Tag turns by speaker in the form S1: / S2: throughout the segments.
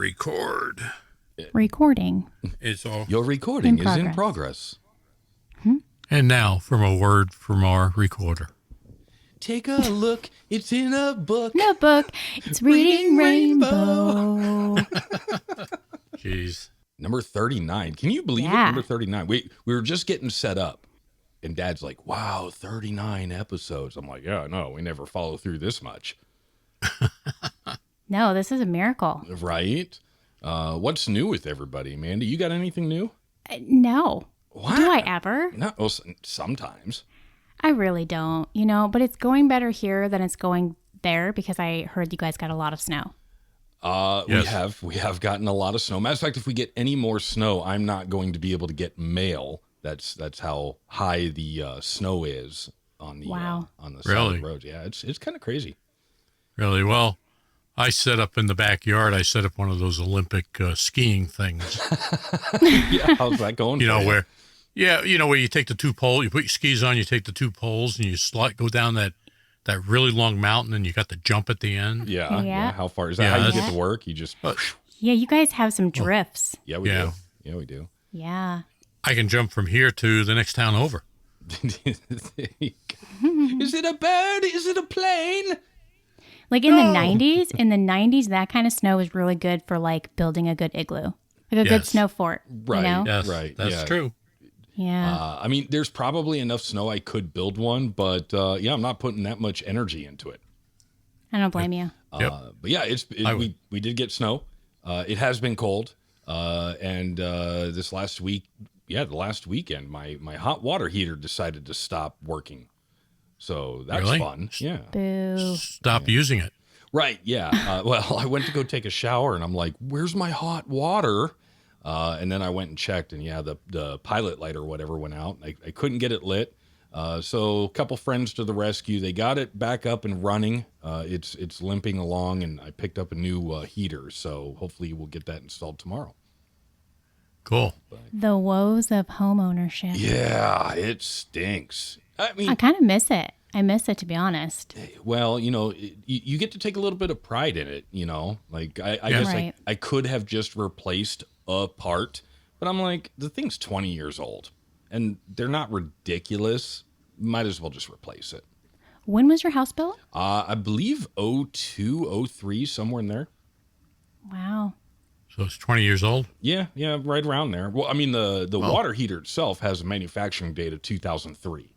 S1: record.
S2: Recording.
S1: It's all.
S3: Your recording
S2: In
S3: is in
S2: progress.
S3: progress.
S1: And now from a word from our recorder.
S3: Take a look. It's in a book.
S2: Notebook. It's reading Rainbow.
S1: Jeez.
S3: Number 39. Can you believe it?
S2: Yeah.
S3: Number 39. We were just getting set up. And Dad's like, wow, 39 episodes. I'm like, yeah, no, we never follow through this much.
S2: No, this is a miracle.
S3: Right? What's new with everybody, Mandy? You got anything new?
S2: No.
S3: What?
S2: Do I ever?
S3: No, well, sometimes.
S2: I really don't, but it's going better here than it's going there because I heard you guys got a lot of snow.
S1: Yes.
S3: We have gotten a lot of snow. Matter of fact, if we get any more snow, I'm not going to be able to get mail. That's how high the snow is on the
S2: Wow.
S3: On the side
S1: Really?
S3: of the roads. Yeah, it's kind of crazy.
S1: Really? Well, I set up in the backyard. I set up one of those Olympic skiing things.
S3: Yeah, how's that going?
S1: You
S3: for
S1: know where? Yeah, where you take the two poles, you put your skis on, you take the two poles, and you go down that really long mountain, and you got the jump at the end.
S3: Yeah.
S2: Yeah.
S3: How far is that?
S1: Yeah,
S3: how you
S1: that's-
S3: get to work? You just.
S2: Yeah, you guys have some drifts.
S3: Yeah, we
S1: Yeah.
S3: do. Yeah, we do.
S2: Yeah.
S1: I can jump from here to the next town over.
S3: Is it a bird? Is it a plane?
S2: Like in the 90s, that kind of snow was really good for like building a good igloo. Like a good
S1: Yes.
S2: snow fort,
S3: Right.
S2: you know?
S1: Yes,
S3: Right,
S1: that's
S3: yeah.
S1: true.
S2: Yeah.
S3: I mean, there's probably enough snow I could build one, but yeah, I'm not putting that much energy into it.
S2: I don't blame you.
S1: Yep.
S3: But yeah, we did get snow. It has been cold, and this last week, the last weekend, my hot water heater decided to stop working. So that's
S1: Really?
S3: fun. Yeah.
S2: Boo.
S1: Stop using it.
S3: Right. Yeah. Well, I went to go take a shower, and I'm like, "Where's my hot water?" And then I went and checked, and yeah, the pilot light or whatever went out. I couldn't get it lit. So a couple friends to the rescue. They got it back up and running. It's limping along, and I picked up a new heater. So hopefully we'll get that installed tomorrow.
S1: Cool.
S2: The woes of home ownership.
S3: Yeah, it stinks. I mean,
S2: I kind of miss it. I miss it, to be honest.
S3: well, you get to take a little bit of pride in it. Like I guess
S2: Right.
S3: I could have just replaced a part, but I'm like, the thing's 20 years old, and they're not ridiculous. Might as well just replace it.
S2: When was your house built?
S3: I believe 02, 03, somewhere in there.
S2: Wow.
S1: So it's 20 years old?
S3: Yeah, right around there. Well, I mean, the water heater itself has a manufacturing date of 2003.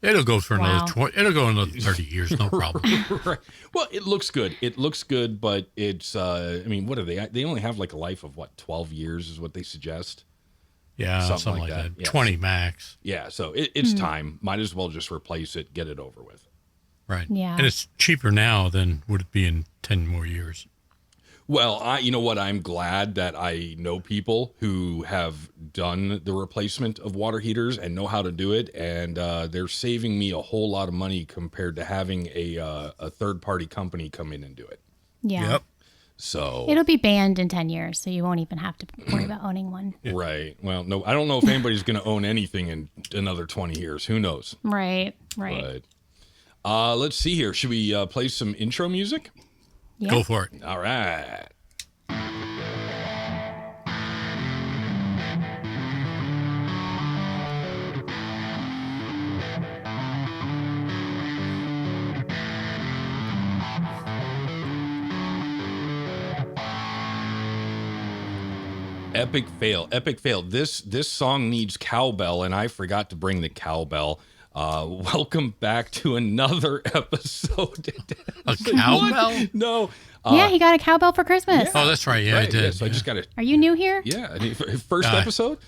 S1: It'll go for
S2: Wow.
S1: another 20. It'll go another 30 years, no problem.
S3: Right. Well, it looks good. It looks good, but it's, I mean, what are they? They only have like a life of 12 years is what they suggest.
S1: Yeah,
S3: Something
S1: something
S3: like
S1: like
S3: that.
S1: that.
S3: Yes.
S1: 20 max.
S3: Yeah, so it's time. Might as well just replace it, get it over with.
S1: Right.
S2: Yeah.
S1: And it's cheaper now than would it be in 10 more years.
S3: Well, you know what? I'm glad that I know people who have done the replacement of water heaters and know how to do it, and they're saving me a whole lot of money compared to having a third-party company come in and do it.
S2: Yeah.
S1: Yep.
S3: So,
S2: It'll be banned in 10 years, so you won't even have to worry about owning one.
S3: right. Well, no, I don't know if anybody's going to own anything in another 20 years. Who knows?
S2: Right.
S3: But let's see here. Should we play some intro music?
S2: Yeah.
S1: Go for it.
S3: All right. Epic fail. This song needs cowbell, and I forgot to bring the cowbell. Welcome back to another episode.
S1: A cowbell?
S3: No.
S2: Yeah, he got a cowbell for Christmas.
S1: Oh, that's right. Yeah, I
S3: Right,
S1: did.
S3: yeah, so I
S1: Yeah.
S3: just got to.
S2: Are you new here?
S3: Yeah, I mean, first
S1: Yeah.
S3: episode.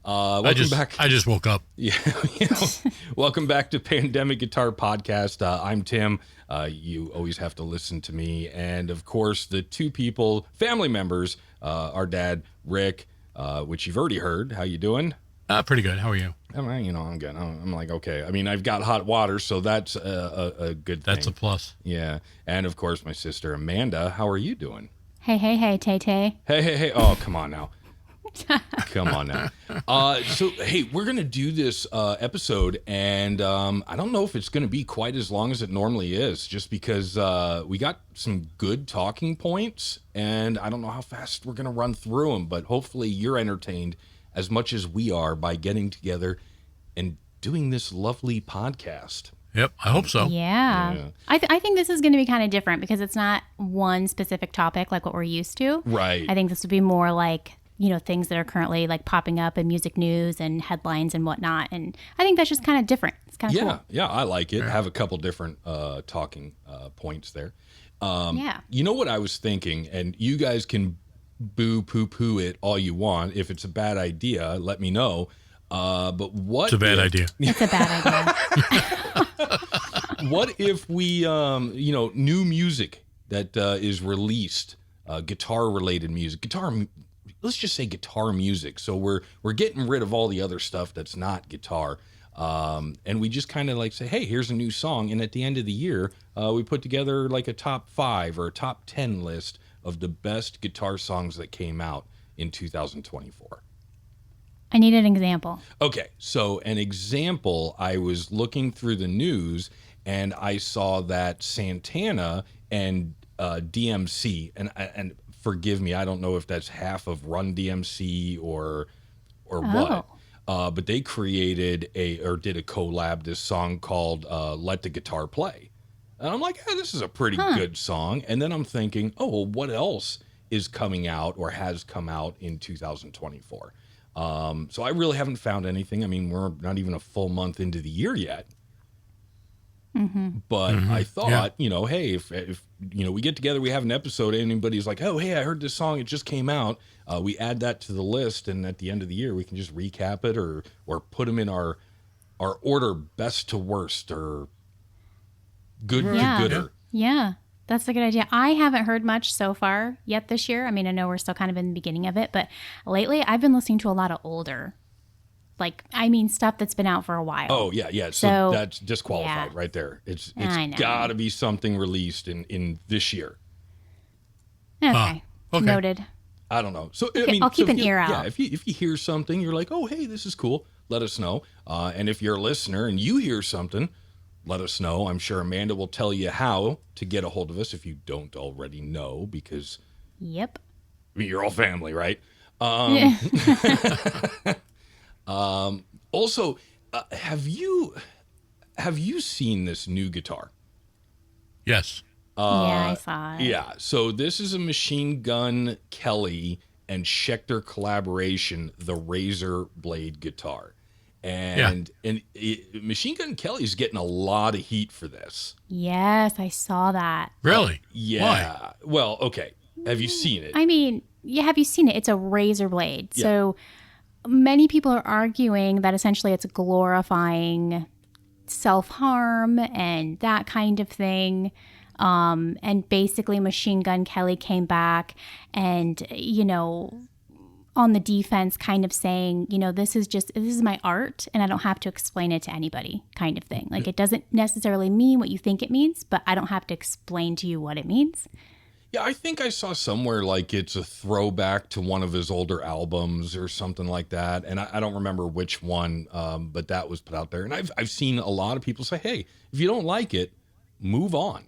S3: Welcome back.
S1: I just woke up.
S3: Yeah, welcome back to Pandemic Guitar Podcast. I'm Tim. You always have to listen to me, and of course, the two people, family members, our dad Rick, which you've already heard. How you doing?
S1: Pretty good. How are you?
S3: I'm good. I'm like, okay. I mean, I've got hot water, so that's a good thing.
S1: That's a plus.
S3: Yeah, and of course, my sister Amanda. How are you doing?
S2: Hey, Tay Tay.
S3: Hey. Oh, come on now. Come on now. So, hey, we're going to do this episode, and I don't know if it's going to be quite as long as it normally is, just because we got some good talking points, and I don't know how fast we're going to run through them, but hopefully you're entertained as much as we are by getting together and doing this lovely podcast.
S1: Yep, I hope so.
S2: Yeah. I think this is going to be kind of different because it's not one specific topic like what we're used to.
S3: Right.
S2: I think this would be more like, things that are currently like popping up in music news and headlines and whatnot. And I think that's just kind of different. It's kind of cool.
S3: Yeah, I like it. Have a couple different talking points there.
S2: Yeah.
S3: You know what I was thinking, and you guys can boo poo poo it all you want. If it's a bad idea, let me know. But what?
S1: It's a bad idea.
S2: It's a bad idea.
S3: What if we, new music that is released, guitar related music, let's just say guitar music. So we're getting rid of all the other stuff that's not guitar. And we just kind of like say, hey, here's a new song. And at the end of the year, we put together like a top 5 or a top 10 list of the best guitar songs that came out in 2024.
S2: I need an example.
S3: Okay, so an example, I was looking through the news and I saw that Santana and DMC, and forgive me, I don't know if that's half of Run DMC or what, but they created did a collab, this song called Let the Guitar Play. And I'm like, this is a pretty good song. And then I'm thinking, well, what else is coming out or has come out in 2024? So I really haven't found anything. I mean, we're not even a full month into the year yet. But I thought, hey, if we get together, we have an episode, and anybody's like, oh, hey, I heard this song, it just came out. We add that to the list, and at the end of the year, we can just recap it or put them in our order, best to worst or good to gooder.
S2: Yeah. That's a good idea. I haven't heard much so far yet this year. I mean, I know we're still kind of in the beginning of it, but lately I've been listening to a lot of older, stuff that's been out for a while.
S3: Oh, yeah. So that's disqualified right there. It's got to be something released in this year.
S2: Okay.
S1: Okay.
S2: Noted.
S3: I don't know. So
S2: Okay,
S3: I mean,
S2: I'll keep
S3: so
S2: an ear out.
S3: Yeah, if you hear something, you're like, oh, hey, this is cool. Let us know. And if you're a listener and you hear something, let us know. I'm sure Amanda will tell you how to get a hold of us if you don't already know, because
S2: Yep.
S3: I mean, you're all family, right? Also, have you seen this new guitar?
S1: Yes.
S2: Yeah, I saw it.
S3: Yeah. So this is a Machine Gun Kelly and Schecter collaboration, the Razor Blade guitar. And Machine Gun Kelly's getting a lot of heat for this.
S2: Yes, I saw that.
S1: Really?
S3: Yeah.
S1: Why?
S3: Well, okay. Have you seen it?
S2: I mean, have you seen it? It's a razor blade.
S3: Yeah.
S2: So many people are arguing that essentially it's glorifying self-harm and that kind of thing. And basically Machine Gun Kelly came back and, on the defense kind of saying, this is my art and I don't have to explain it to anybody kind of thing. Like it doesn't necessarily mean what you think it means, but I don't have to explain to you what it means.
S3: Yeah, I think I saw somewhere like it's a throwback to one of his older albums or something like that. And I don't remember which one, but that was put out there. And I've seen a lot of people say, hey, if you don't like it, move on.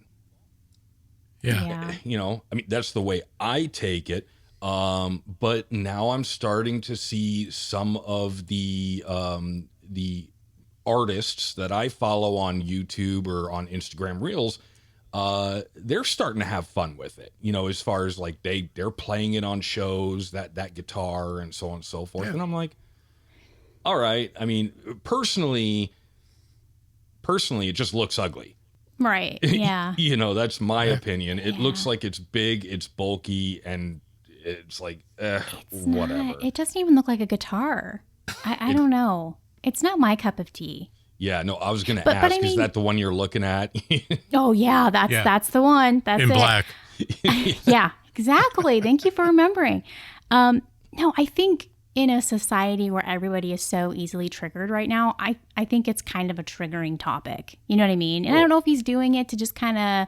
S1: Yeah.
S3: I mean, that's the way I take it. But now I'm starting to see some of the artists that I follow on YouTube or on Instagram Reels, they're starting to have fun with it, as far as like they're playing it on shows, that guitar and so on and so forth.
S1: Yeah.
S3: And I'm like, all right. I mean, personally, it just looks ugly.
S2: Right. Yeah.
S3: That's my opinion. It looks like it's big, it's bulky, and it's like, whatever.
S2: It doesn't even look like a guitar. I don't know. It's not my cup of tea.
S3: Yeah, no, I was going to
S2: But
S3: ask,
S2: I mean,
S3: is that the one you're looking at?
S2: Oh yeah, that's the one. That's
S1: In
S2: it.
S1: black.
S2: Yeah, exactly. Thank you for remembering. No, I think in a society where everybody is so easily triggered right now, I think it's kind of a triggering topic. You know what I mean? And I don't know if he's doing it to just kind of,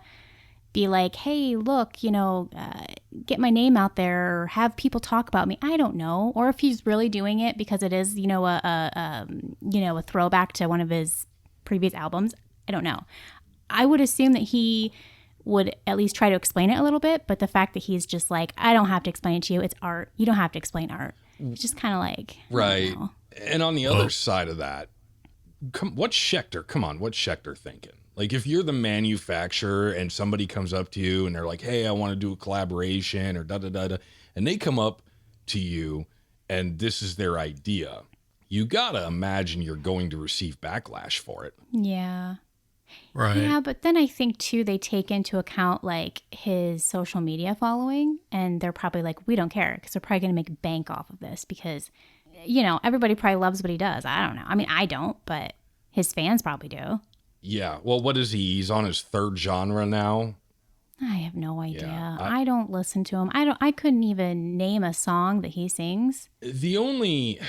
S2: be like, hey, look, get my name out there, or have people talk about me. I don't know. Or if he's really doing it because it is, a throwback to one of his previous albums. I don't know. I would assume that he would at least try to explain it a little bit. But the fact that he's just like, I don't have to explain it to you. It's art. You don't have to explain art. It's just kind of like,
S3: right. And on the other side of that, what's Schecter thinking? Like, if you're the manufacturer and somebody comes up to you and they're like, hey, I want to do a collaboration or da-da-da-da, and they come up to you and this is their idea, you got to imagine you're going to receive backlash for it.
S2: Yeah.
S1: Right.
S2: Yeah, but then I think, too, they take into account, like, his social media following, and they're probably like, we don't care, because they're probably going to make bank off of this, because, everybody probably loves what he does. I don't know. I mean, I don't, but his fans probably do.
S3: Yeah. Well, what is he? He's on his third genre now.
S2: I have no idea.
S3: Yeah,
S2: I don't listen to him. I couldn't even name a song that he sings.
S3: The only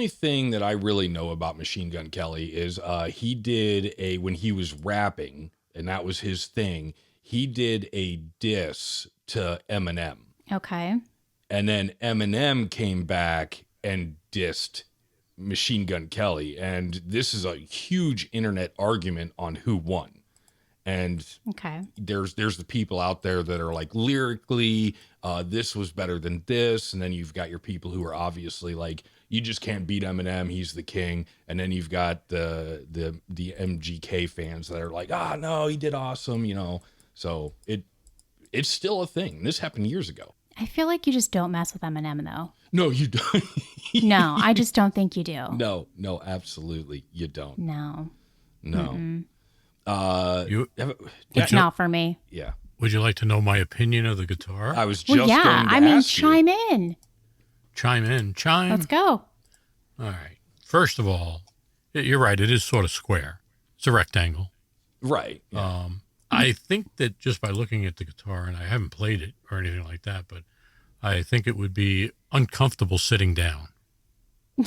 S3: thing that I really know about Machine Gun Kelly is he did when he was rapping, and that was his thing, he did a diss to Eminem.
S2: Okay.
S3: And then Eminem came back and dissed Machine Gun Kelly. And this is a huge internet argument on who won. And
S2: okay,
S3: there's the people out there that are like, lyrically, this was better than this. And then you've got your people who are obviously like, you just can't beat Eminem, he's the king. And then you've got the MGK fans that are like, no, he did awesome, So it's still a thing. This happened years ago.
S2: I feel like you just don't mess with Eminem, though.
S3: No, you don't.
S2: No, I just don't think you do.
S3: No, absolutely, you don't.
S2: No.
S3: No.
S2: Not for me.
S3: Yeah.
S1: Would you like to know my opinion of the guitar?
S3: I was just going to ask you.
S2: chime in.
S1: Chime.
S2: Let's go.
S1: All right. First of all, you're right. It is sort of square. It's a rectangle.
S3: Right. Yeah.
S1: I think that just by looking at the guitar, and I haven't played it or anything like that, but I think it would be uncomfortable sitting down.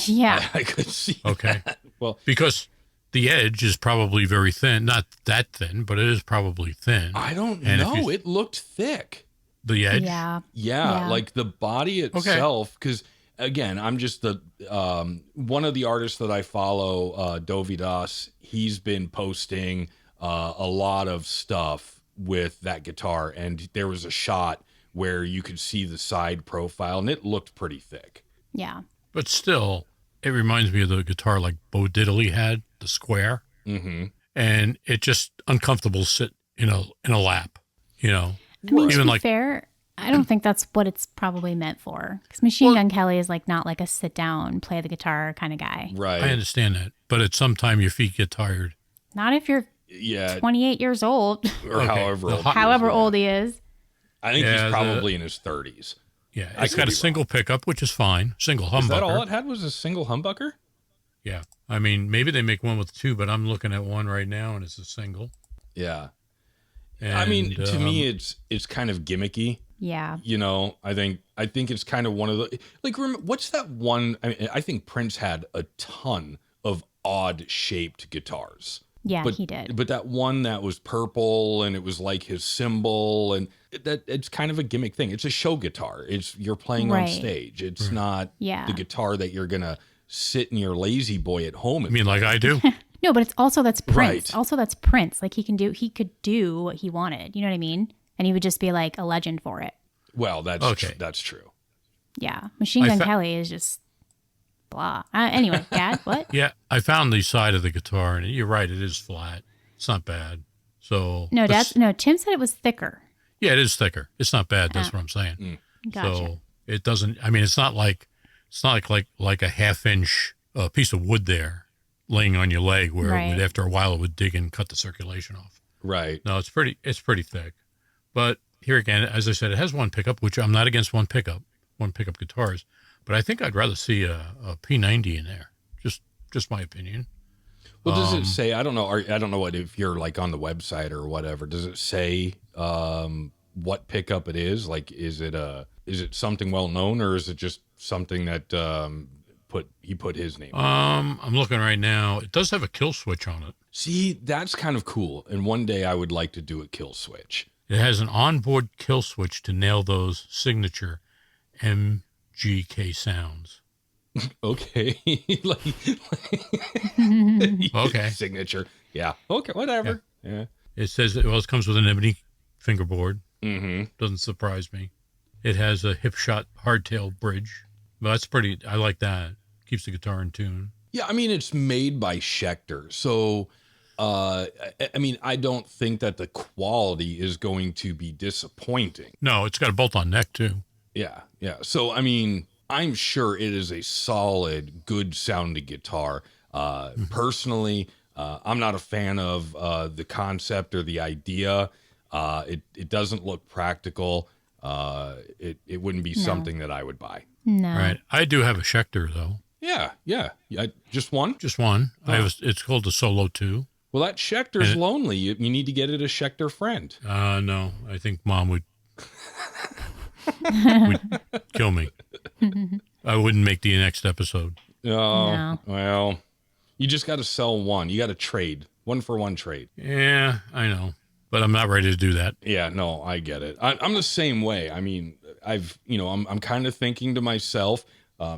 S2: Yeah.
S3: I could see.
S1: Okay.
S3: That. Well,
S1: because the edge is probably very thin. Not that thin, but it is probably thin.
S3: I don't
S1: And
S3: know. It looked thick.
S1: The edge?
S2: Yeah.
S3: Like the body itself. Because, again, I'm just one of the artists that I follow, Dovi Das. He's been posting a lot of stuff with that guitar. And there was a shot where you could see the side profile, and it looked pretty thick.
S2: Yeah.
S1: But still, it reminds me of the guitar like Bo Diddley had, the square.
S3: Mm-hmm.
S1: And it just uncomfortable to sit in a lap,
S2: I mean,
S1: Even
S2: to be fair, I don't think that's what it's probably meant for. Because Machine Gun Kelly is like not like a sit down, play the guitar kind of guy.
S3: Right.
S1: I understand that. But at some time, your feet get tired.
S2: Not if you're 28 years old.
S3: Or however old.
S2: However old he is.
S3: I think he's probably in his 30s.
S1: Yeah, it's got a single pickup, which is fine. Single humbucker.
S3: Is that all it had was a single humbucker?
S1: Yeah. I mean, maybe they make one with two, but I'm looking at one right now, and it's a single.
S3: Yeah.
S1: And,
S3: I mean, to me, it's kind of gimmicky.
S2: Yeah.
S3: I think it's kind of one of the what's that one? I mean, I think Prince had a ton of odd shaped guitars.
S2: Yeah, he did.
S3: But that one that was purple and it was like his symbol, and it's kind of a gimmick thing. It's a show guitar. You're playing on stage. It's not the guitar that you're gonna sit in your lazy boy at home.
S1: I mean, like I do.
S2: No, but that's Prince.
S3: Right.
S2: Also, that's Prince. Like he could do what he wanted. You know what I mean? And he would just be like a legend for it.
S3: Well, that's
S1: okay.
S3: That's true.
S2: Yeah, Machine Gun Kelly is just blah. Anyway, Dad, what?
S1: Yeah, I found the side of the guitar, and you're right. It is flat. It's not bad. So
S2: no, Tim said it was thicker.
S1: Yeah, it is thicker. It's not bad. That's what I'm saying.
S2: Gotcha.
S1: So it doesn't. I mean, it's not like a half-inch piece of wood there laying on your leg, where it would, after a while it would dig and cut the circulation off.
S3: Right.
S1: No, it's pretty thick. But here again, as I said, it has one pickup, which I'm not against one pickup guitars, but I think I'd rather see a P90 in there. Just my opinion.
S3: Well, does it say? I don't know. I don't know if you're like on the website or whatever. Does it say what pickup it is? Like, is it something well known, or is it just something that he put his name on?
S1: I'm looking right now. It does have a kill switch on it.
S3: See, that's kind of cool. And one day I would like to do a kill switch.
S1: It has an onboard kill switch to nail those signature MGK sounds.
S3: Okay. like
S1: Okay.
S3: signature. Yeah. Okay. Whatever. Yeah.
S1: It says, well, it comes with an ebony fingerboard.
S3: Mm-hmm.
S1: Doesn't surprise me. It has a hip shot hardtail bridge. Well, that's pretty, I like that. Keeps the guitar in tune.
S3: Yeah. I mean, it's made by Schecter. So, I mean, I don't think that the quality is going to be disappointing.
S1: No, it's got a bolt on neck too.
S3: Yeah. Yeah. So, I mean, I'm sure it is a solid, good sounding guitar. Personally, I'm not a fan of the concept or the idea. It doesn't look practical. It wouldn't be something that I would buy.
S2: No.
S1: Right. I do have a Schecter though.
S3: Yeah, just one.
S1: Just one. It's called the Solo 2.
S3: Well, that Schecter's lonely. You need to get it a Schecter friend.
S1: No, I think Mom would kill me. I wouldn't make the next episode.
S3: Oh,
S2: No.
S3: well, you just got to sell one. You got to trade 1-for-1 trade.
S1: Yeah, I know, but I'm not ready to do that.
S3: Yeah, no, I get it. I'm the same way. I mean, I'm kind of thinking to myself,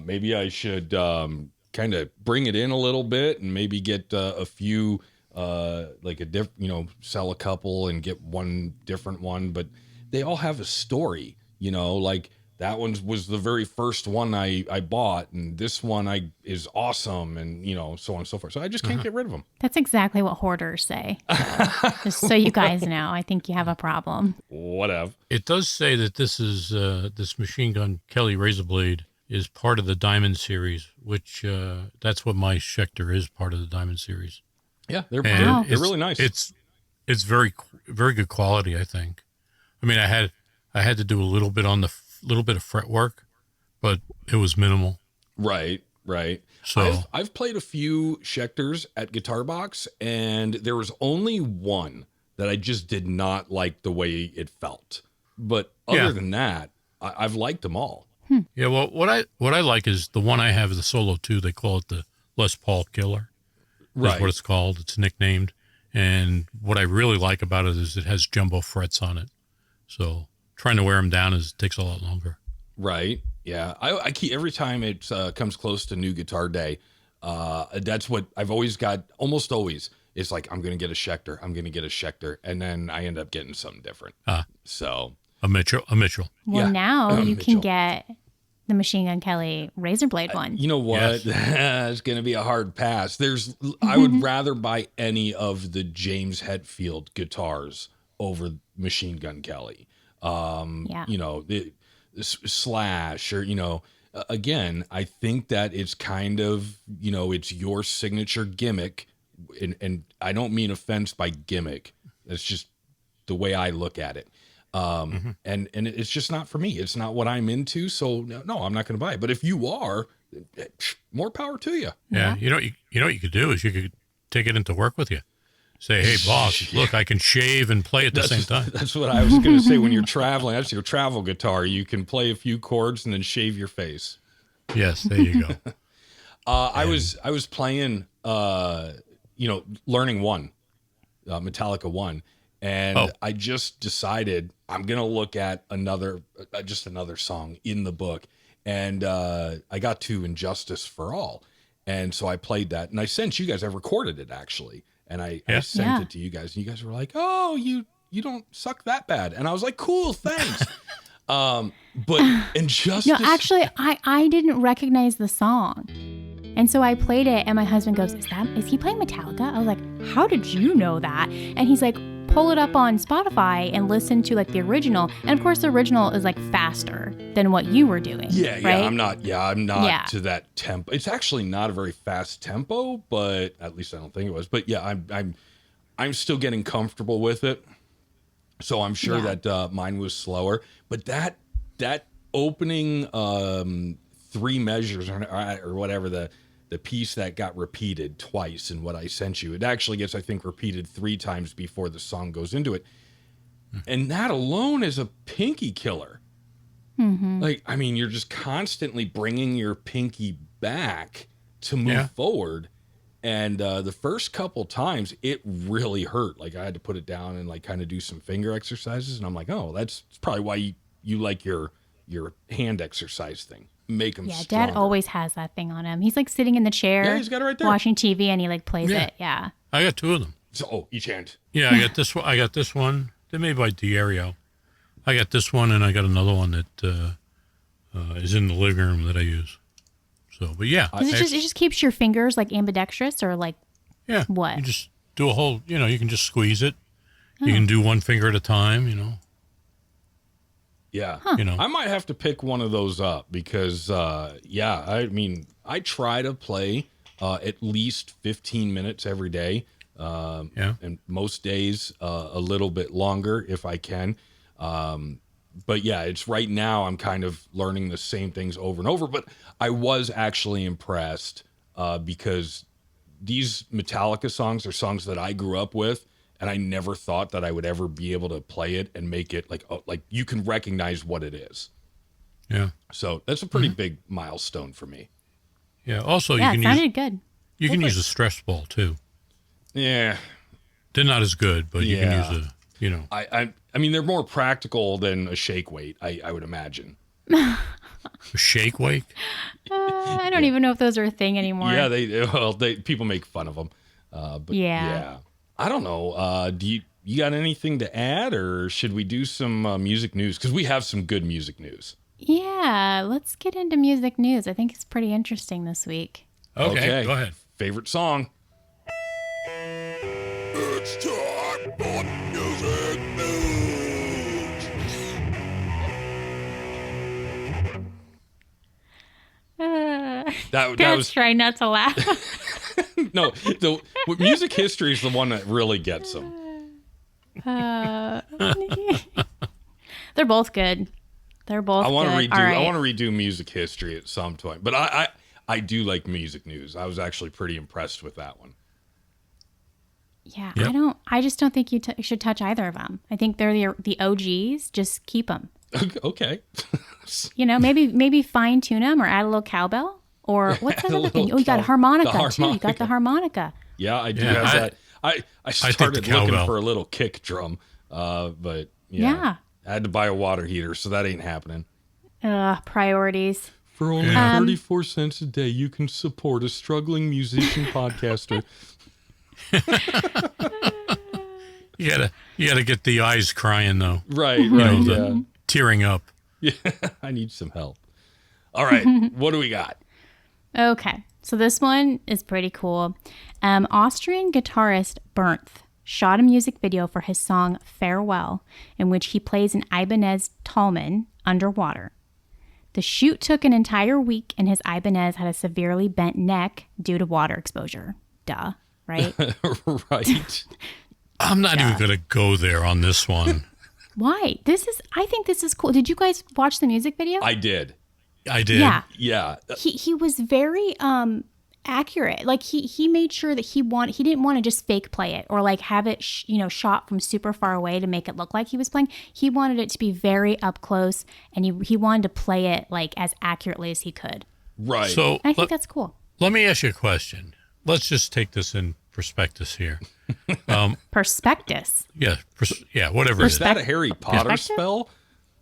S3: maybe I should kind of bring it in a little bit and maybe get a few, sell a couple and get one different one. But they all have a story, like that one was the very first one I bought, and this one is awesome, and so on and so forth. So I just can't get rid of them.
S2: That's exactly what hoarders say. So, just so you guys know, I think you have a problem.
S3: Whatever.
S1: It does say that this is this Machine Gun Kelly Razorblade is part of the Diamond series, which that's what my Schecter is, part of the Diamond series.
S3: Yeah, they're
S1: And
S3: they're really nice.
S1: It's very very good quality, I think. I mean, I had to do a little bit of fret work, but it was minimal.
S3: Right.
S1: So
S3: I've played a few Schecters at Guitar Box, and there was only one that I just did not like the way it felt. But other than that, I've liked them all.
S1: yeah, well, what I like is the one I have, the Solo 2. They call it the Les Paul Killer. That's
S3: Right.
S1: what it's called. It's nicknamed. And what I really like about it is it has jumbo frets on it. So trying to wear them down takes a lot longer.
S3: Right. Yeah. I keep every time it comes close to New Guitar Day. That's what I've always got. Almost always, it's like I'm going to get a Schecter. I'm going to get a Schecter, and then I end up getting something different. So
S1: A Mitchell.
S2: Well,
S3: Yeah.
S2: now you
S3: Mitchell.
S2: can get the Machine Gun Kelly Razorblade one.
S3: you know what?
S1: Yes.
S3: It's going to be a hard pass. I would rather buy any of the James Hetfield guitars over Machine Gun Kelly.
S2: Yeah.
S3: The Slash, or again, I think that it's kind of it's your signature gimmick, and I don't mean offense by gimmick. That's just the way I look at it. And it's just not for me. It's not what I'm into. So no, I'm not going to buy it. But if you are, more power to you.
S1: Yeah. You know what you could do is you could take it into work with you. Say, hey, boss, look, I can shave and play at the same time.
S3: That's what I was going to say. When you're traveling, that's your travel guitar. You can play a few chords and then shave your face.
S1: Yes, there you go.
S3: I was playing, learning one, Metallica one, and I just decided I'm gonna look at another song in the book, and I got to Injustice for All, and so I played that, and I sent you guys. I recorded it actually, and I sent it to you guys, and you guys were like, "Oh, you don't suck that bad," and I was like, "Cool, thanks." But Injustice.
S2: No, actually, I didn't recognize the song. And so I played it, and my husband goes, is he playing Metallica? I was like, how did you know that? And he's like, pull it up on Spotify and listen to like the original. And of course, the original is like faster than what you were doing.
S3: Yeah,
S2: right?
S3: I'm not to that tempo. It's actually not a very fast tempo, but at least I don't think it was. But yeah, I'm still getting comfortable with it. So I'm sure that mine was slower. But that opening 3 measures or whatever, the piece that got repeated twice in what I sent you, it actually gets, I think, repeated 3 times before the song goes into it. And that alone is a pinky killer.
S2: Mm-hmm.
S3: Like, I mean, you're just constantly bringing your pinky back to move forward. And the first couple times, it really hurt. Like I had to put it down and like kind of do some finger exercises. And I'm like, oh, that's probably why you like your hand exercise thing. Make them
S2: Yeah,
S3: stronger.
S2: Dad always has that thing on him. He's like sitting in the chair.
S3: Yeah, he's got it right there.
S2: Watching TV, and he like plays
S1: Yeah.
S2: it. Yeah.
S1: I got two of them.
S3: So, each hand.
S1: Yeah, I got this one. I got this one. They're made by Diario. I got this one, and I got another one that is in the living room that I use. So, but yeah,
S2: Does it just keeps your fingers like ambidextrous or like
S1: yeah.
S2: what?
S1: You just do a whole. You can just squeeze it. You can do one finger at a time.
S3: Yeah.
S1: You know.
S3: I might have to pick one of those up because, I mean, I try to play at least 15 minutes every day.
S1: Yeah.
S3: And most days a little bit longer if I can. But yeah, it's right now I'm kind of learning the same things over and over. But I was actually impressed because these Metallica songs are songs that I grew up with. And I never thought that I would ever be able to play it and make it like you can recognize what it is.
S1: Yeah.
S3: So that's a pretty big milestone for me.
S1: Yeah. Also,
S2: Yeah,
S1: you
S2: it
S1: can
S2: sounded good.
S1: use a stress ball too.
S3: Yeah.
S1: They're not as good, but you
S3: Yeah.
S1: can use
S3: I mean, they're more practical than a shake weight, I would imagine.
S1: a shake wake.
S2: I don't even know if those are a thing anymore.
S3: Yeah, people make fun of them. But
S2: Yeah.
S3: I don't know. Do you got anything to add, or should we do some music news? Because we have some good music news.
S2: Yeah, let's get into music news. I think it's pretty interesting this week.
S1: Okay. Go ahead.
S3: Favorite song?
S4: It's time for music news.
S3: That
S2: Let's
S3: was
S2: try not to laugh.
S3: no. Music history is the one that really gets them.
S2: They're both good. They're both
S3: I want to
S2: good.
S3: redo.
S2: All right.
S3: I want to redo music history at some point, but I do like music news. I was actually pretty impressed with that one.
S2: Yeah,
S1: Yep.
S2: I just don't think you should touch either of them. I think they're the OGs. Just keep them.
S3: Okay.
S2: Maybe fine tune them or add a little cowbell or what's that
S3: add a
S2: other thing?
S3: little
S2: Oh, you got a
S3: the
S2: harmonica too. You
S3: harmonica.
S2: got the harmonica.
S3: Yeah, I do
S1: Yeah,
S3: have
S1: I-
S3: that. I
S1: take the
S3: started looking
S1: cowbell.
S3: for a little kick drum, but
S2: Yeah.
S3: I had to buy a water heater, so that ain't happening.
S2: Priorities.
S3: For only
S1: Yeah.
S3: 34 cents a day, you can support a struggling musician podcaster.
S1: You gotta get the eyes crying though.
S3: Right,
S1: You know,
S3: right,
S1: the tearing up.
S3: yeah. I need some help. All right, what do we got?
S2: Okay, so this one is pretty cool. Austrian guitarist Bernth shot a music video for his song Farewell, in which he plays an Ibanez Tallman underwater. The shoot took an entire week, and his Ibanez had a severely bent neck due to water exposure. Duh, right?
S3: Right.
S1: I'm not even gonna go there on this one.
S2: Why? I think this is cool. Did you guys watch the music video?
S3: I did.
S1: I did.
S2: Yeah.
S3: Yeah.
S2: He was very accurate. Like he made sure that he didn't want to just fake play it or like have it shot from super far away to make it look like he was playing. He wanted it to be very up close, and he wanted to play it like as accurately as he could.
S3: Right.
S1: So
S2: And I think that's cool.
S1: let me ask you a question. Let's just take this in prospectus here.
S2: Perspectus.
S1: Yeah, whatever it
S3: is
S1: is.
S3: that a Harry Potter
S2: Perspective?
S3: spell?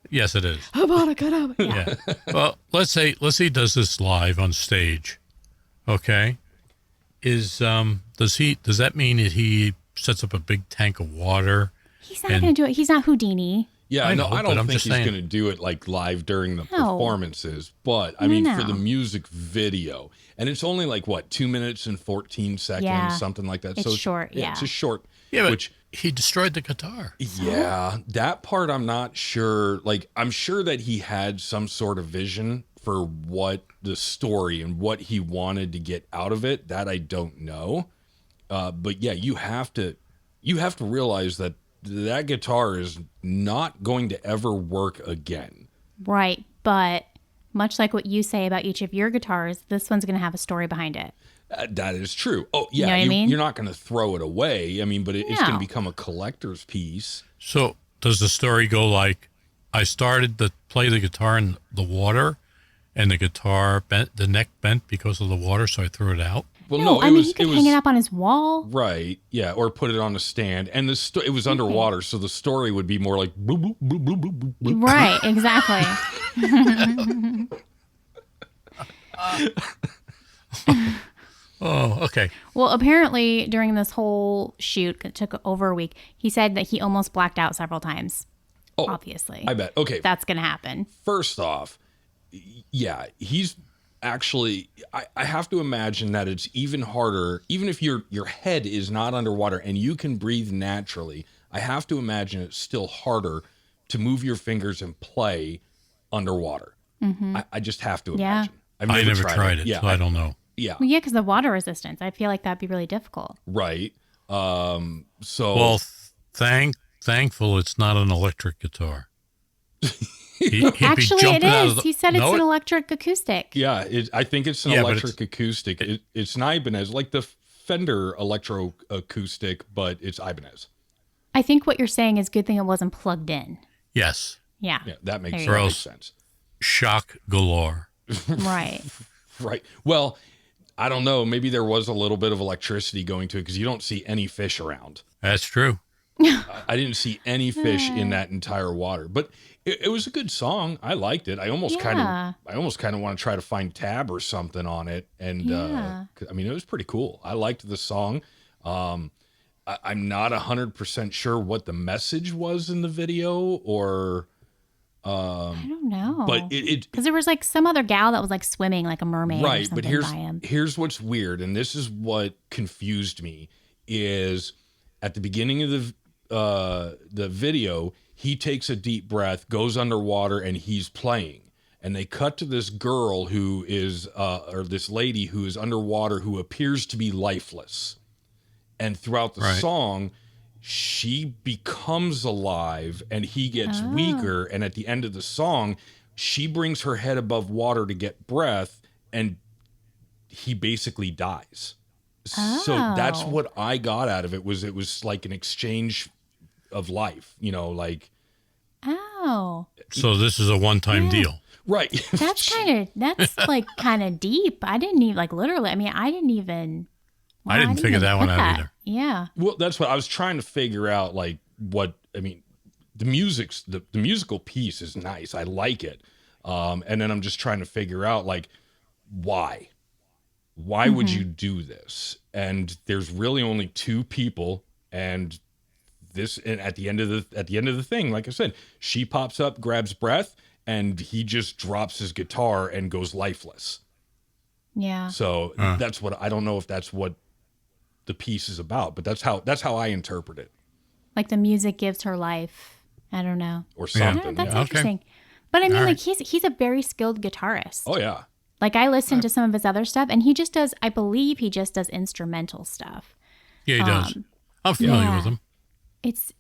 S1: Yes, it is.
S2: Yeah.
S1: Yeah. Well, let's say he does this live on stage. Okay. Does that mean that he sets up a big tank of water?
S2: He's not going to do it. He's not Houdini.
S3: Yeah,
S1: I
S3: no,
S1: know,
S3: I
S1: but
S3: don't
S1: I'm
S3: think
S1: just
S3: he's
S1: saying.
S3: going to do it like live during the
S2: No.
S3: performances. But I mean, for
S2: No.
S3: the music video, and it's only like what 2 minutes and 14 seconds,
S2: Yeah.
S3: something like that.
S2: It's short, yeah.
S3: it's just short.
S1: Yeah, but
S3: which
S1: he destroyed the guitar.
S3: yeah, that part I'm not sure. Like, I'm sure that he had some sort of vision for what the story and what he wanted to get out of it. That I don't know. But yeah, you have to realize that guitar is not going to ever work again.
S2: Right. But much like what you say about each of your guitars, this one's going to have a story behind it.
S3: That is true. Oh yeah,
S2: know what I mean?
S3: you're not going to throw it away. I mean, but it's going
S2: No.
S3: to become a collector's piece.
S1: So does the story go like, I started to play the guitar in the water, and the guitar bent, the neck bent because of the water, so I threw it out?
S3: Well,
S2: No,
S3: no,
S2: I mean, he could hang it up on his wall.
S3: right. Yeah, or put it on a stand, and it was underwater, so the story would be more like boop, boop, boop, boop, boop, boop, boop.
S2: Right, exactly.
S1: Oh, okay.
S2: Well, apparently during this whole shoot, it took over a week, he said that he almost blacked out several times.
S3: Oh,
S2: Obviously.
S3: I bet. Okay,
S2: That's going to happen.
S3: first off, yeah, he's actually. I have to imagine that it's even harder, even if your head is not underwater and you can breathe naturally. I have to imagine it's still harder to move your fingers and play underwater. I just have to
S2: Yeah.
S3: imagine. I've
S1: I never tried it,
S3: Yeah,
S1: so I don't know.
S3: yeah,
S2: Well, yeah, because the water resistance. I feel like that'd be really difficult.
S3: right. So
S1: Well, thankful it's not an electric guitar. He'd be
S2: Actually, it
S1: jumping out of
S2: is.
S1: the-
S2: He said it's
S1: No,
S2: an
S1: it-
S2: electric acoustic.
S3: yeah, I think it's an
S1: Yeah, but
S3: electric acoustic. It's an Ibanez, like the Fender electro acoustic, but it's Ibanez.
S2: I think what you're saying is good thing it wasn't plugged in.
S1: Yes.
S2: Yeah.
S3: Yeah, that makes,
S2: There you
S3: that
S1: go.
S3: makes sense.
S1: Shock galore.
S2: Right.
S3: Right. Well, I don't know. Maybe there was a little bit of electricity going to it because you don't see any fish around.
S1: That's true.
S3: I didn't see any fish in that entire water, but it was a good song. I liked it. I almost kind
S2: Yeah.
S3: of want to try to find tab or something on it. And
S2: Yeah.
S3: 'cause, I mean, it was pretty cool. I liked the song. I'm not 100% sure what the message was in the video, or
S2: I don't know.
S3: but it
S2: because there was like some other gal that was like swimming like a mermaid or
S3: right.
S2: something
S3: But
S2: by him.
S3: here's what's weird, and this is what confused me, is at the beginning of the video, he takes a deep breath, goes underwater, and he's playing. And they cut to this girl who is, or this lady who is underwater, who appears to be lifeless. And throughout the
S1: Right.
S3: song, she becomes alive and he gets weaker. And at the end of the song, she brings her head above water to get breath, and he basically dies. So that's
S2: Oh.
S3: what I got out of it. It was like an exchange of life, like
S2: Oh,
S1: So this is a one-time deal.
S3: right.
S2: that's like kind of deep. I didn't even like literally. I mean, I didn't even.
S1: I didn't figure
S2: even
S1: that one
S2: put
S1: out
S2: that.
S1: either.
S2: Yeah.
S3: Well, that's what I was trying to figure out. Like, what I mean, the musical piece is nice. I like it, and then I'm just trying to figure out like why would you do this? And there's really only two people, and at the end of the thing, like I said, she pops up, grabs breath, and he just drops his guitar and goes lifeless.
S2: Yeah.
S3: So that's what I don't know if that's what the piece is about, but that's how I interpret it,
S2: Like the music gives her life. I don't know.
S3: or
S1: Yeah.
S3: something.
S2: That's
S1: Okay.
S2: interesting. But I mean,
S1: All
S2: like he's a very skilled guitarist.
S3: Oh yeah,
S2: Like I listened to some of his other stuff, and he just does. I believe he just does instrumental stuff.
S1: Yeah, he does. I'm familiar
S2: yeah.
S1: with him.
S2: It's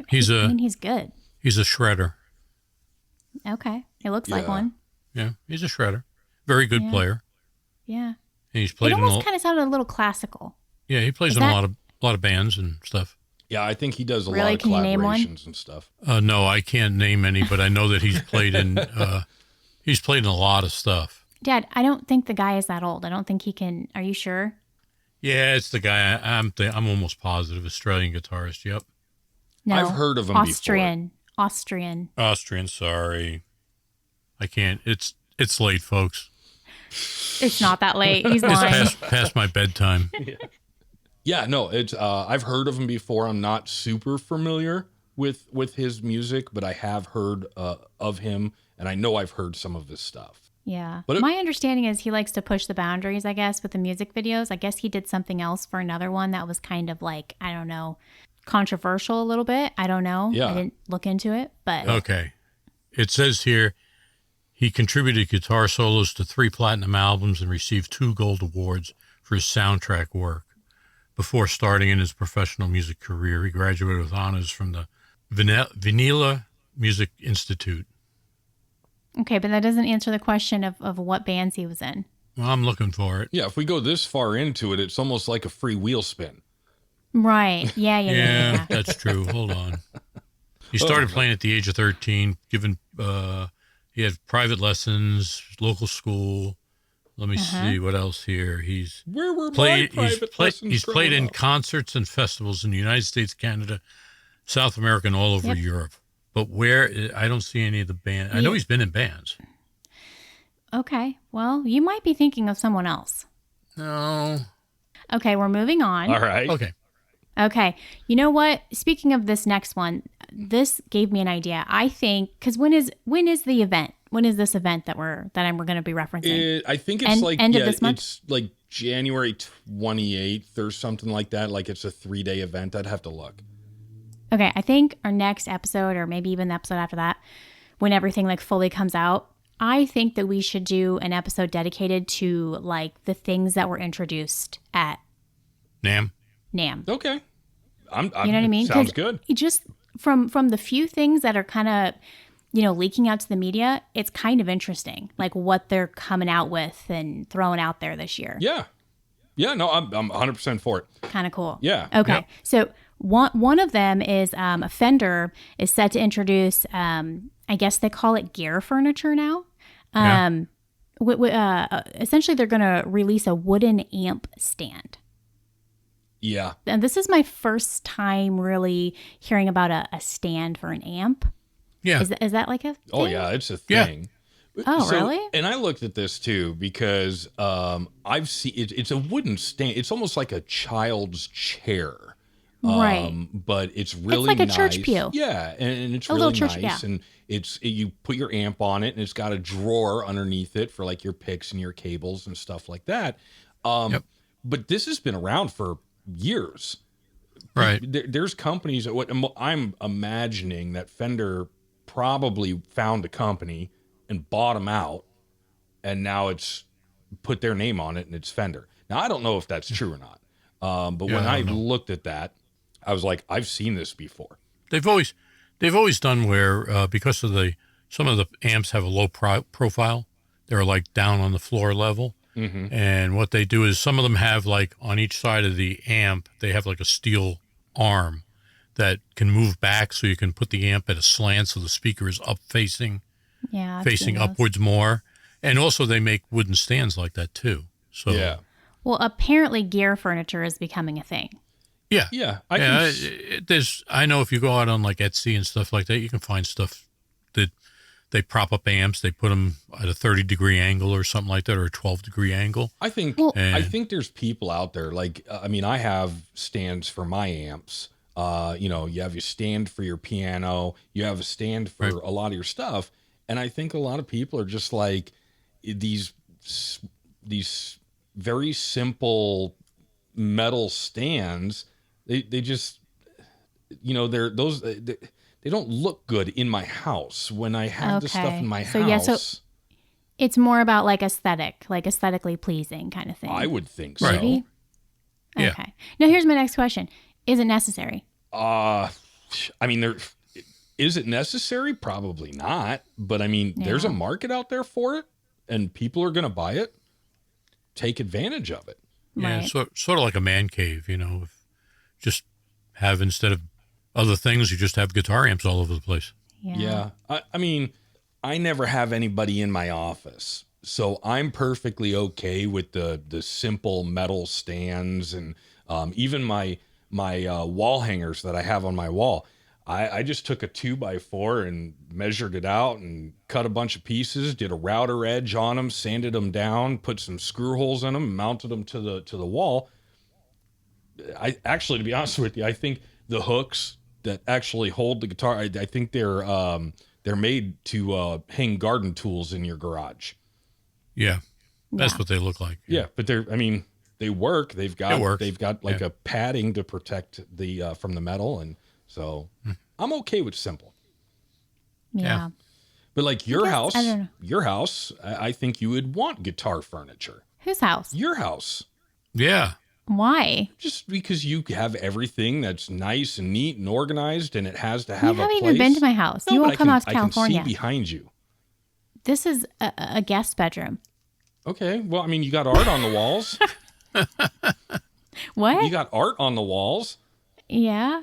S1: He's
S2: I
S1: a
S2: mean, he's good.
S1: he's a shredder.
S2: Okay, it looks like
S3: Yeah.
S2: one.
S1: Yeah, he's a shredder. Very good
S2: Yeah.
S1: player.
S2: Yeah.
S1: And he's
S2: It
S1: played in
S2: almost kind of sounded a little classical.
S1: yeah, he plays
S2: Is
S1: in a
S2: that-
S1: lot of bands and stuff.
S3: yeah. I think he does a
S2: Really?
S3: lot of
S2: Can you name one?
S3: collaborations and stuff.
S1: No, I can't name any, but I know that he's played in a lot of stuff.
S2: Dad, I don't think the guy is that old. I don't think he can. Are you sure?
S1: Yeah, it's the guy. I'm almost positive Australian guitarist. Yep,
S2: No.
S3: I've heard of him
S2: Austrian.
S1: Austrian. Sorry, I can't. It's late, folks.
S2: It's not that late. He's
S1: It's
S2: lying.
S1: past my bedtime.
S3: Yeah, no, it's I've heard of him before. I'm not super familiar with his music, but I have heard of him, and I know I've heard some of his stuff.
S2: Yeah.
S3: But
S2: My understanding is he likes to push the boundaries, I guess, with the music videos. I guess he did something else for another one that was kind of like, I don't know, controversial a little bit. I don't know.
S3: Yeah.
S2: I didn't look into it, but
S1: Okay, it says here he contributed guitar solos to 3 platinum albums and received 2 gold awards for his soundtrack work. Before starting in his professional music career, he graduated with honors from the Vanilla Music Institute.
S2: okay, but that doesn't answer the question of what bands he was in.
S1: Well, I'm looking for it.
S3: Yeah, if we go this far into it, it's almost like a free wheel spin.
S2: Right. Yeah.
S1: Yeah, that's true. Hold on. He started playing at the age of 13, he had private lessons, local school, Let me see what else here. He's
S3: Where were my
S1: played.
S3: private lessons
S1: He's played
S3: growing
S1: in
S3: up?
S1: concerts and festivals in the United States, Canada, South America, and all over
S2: Yep.
S1: Europe. But where I don't see any of the band. I know he's been in bands.
S2: Okay. Well, you might be thinking of someone else.
S1: No.
S2: Okay, we're moving on.
S3: All right.
S1: Okay.
S2: Okay. You know what? Speaking of this next one, this gave me an idea. I think because when is the event? When is this event that we're going to be referencing?
S3: I think it's
S2: End-
S3: like
S2: end of this month?
S3: it's like January 28th or something like that. Like it's a 3-day event. I'd have to look.
S2: Okay, I think our next episode, or maybe even the episode after that, when everything like fully comes out, I think that we should do an episode dedicated to like the things that were introduced at
S1: Nam.
S2: NAMM.
S3: Okay.
S2: You know what I mean?
S3: Sounds
S2: 'Cause
S3: good.
S2: it just from the few things that are kind of, leaking out to the media, it's kind of interesting, like what they're coming out with and throwing out there this year.
S3: Yeah. Yeah. No, I'm 100% for it.
S2: Kind of cool.
S3: Yeah.
S2: Okay.
S1: Yep.
S2: So one of them is a Fender is set to introduce, I guess they call it gear furniture now.
S1: Yeah.
S2: Essentially, they're going to release a wooden amp stand.
S3: Yeah.
S2: And this is my first time really hearing about a stand for an amp.
S1: Yeah.
S2: Is that like a thing?
S3: Oh, yeah. It's a
S1: Yeah.
S3: thing.
S2: Oh, really?
S3: And I looked at this too because I've seen it's a wooden stand. It's almost like a child's chair.
S2: Right.
S3: But it's really
S2: like a
S3: nice.
S2: church pew.
S3: Yeah, and it's
S2: A
S3: really
S2: little church-
S3: nice.
S2: yeah.
S3: And you put your amp on it, and it's got a drawer underneath it for like your picks and your cables and stuff like that.
S1: Yep.
S3: But this has been around for years.
S1: Right.
S3: There's companies. What I'm imagining that Fender probably found a company and bought them out, and now it's put their name on it, and it's Fender. Now I don't know if that's true or not. But when
S1: I
S3: I
S1: don't know.
S3: looked at that, I was like, I've seen this before.
S1: They've always done where because of some of the amps have a low profile. They're like down on the floor level.
S3: Mm-hmm.
S1: And what they do is some of them have like on each side of the amp, they have like a steel arm that can move back so you can put the amp at a slant so the speaker is up facing
S2: Yeah. I've seen
S1: facing
S2: those.
S1: upwards more. And also they make wooden stands like that too. So
S3: Yeah,
S2: Well, apparently gear furniture is becoming a thing.
S1: yeah.
S3: yeah.
S1: I know if you go out on like Etsy and stuff like that, you can find stuff that they prop up amps, they put them at a 30-degree angle or something like that, or a 12-degree angle.
S3: I think
S2: Well-
S3: I think there's people out there like I mean I have stands for my amps. You have your stand for your piano, you have a stand for
S1: Right.
S3: a lot of your stuff, and I think a lot of people are just like these very simple metal stands. They just they're those they don't look good in my house when I have the stuff
S2: Okay.
S3: in my
S2: So,
S3: house.
S2: yeah, so- It's more about like aesthetically pleasing kind of thing.
S3: I would think so.
S1: Right.
S2: Maybe?
S1: Yeah.
S2: Okay. Now here's my next question. Is it necessary?
S3: I mean, is it necessary? Probably not. But I mean, there's a
S2: Yeah.
S3: market out there for it, and people are going to buy it. Take advantage of it.
S1: Yeah,
S2: Right.
S1: sort of like a man cave, just have instead of other things, you just have guitar amps all over the place.
S3: Yeah. I mean, I never have anybody in my office, so I'm perfectly okay with the simple metal stands and even my wall hangers that I have on my wall. I just took a 2x4 and measured it out and cut a bunch of pieces, did a router edge on them, sanded them down, put some screw holes in them, and mounted them to the wall. I actually, to be honest with you, I think the hooks that actually hold the guitar, I think they're made to hang garden tools in your garage.
S1: Yeah, that's
S2: Yeah.
S1: what they look like.
S3: Yeah, but they work. They've got
S1: It works.
S3: they've got like
S1: Yeah.
S3: a padding to protect the from the metal, and so I'm okay with simple.
S2: Yeah.
S3: But like your
S2: guess-
S3: house,
S2: I don't know.
S3: I think you would want guitar furniture.
S2: Whose house?
S3: Your house,
S1: Yeah.
S2: Why?
S3: just because you have everything that's nice and neat and organized, and it has to
S2: You
S3: have a
S2: haven't
S3: place.
S2: even been to my house.
S3: No,
S2: You
S3: but
S2: won't
S3: I
S2: come
S3: can-
S2: out to
S3: I can
S2: California.
S3: see behind you.
S2: This is a guest bedroom.
S3: Okay, well, I mean, you got art on the walls.
S2: What?
S3: You got art on the walls.
S2: Yeah.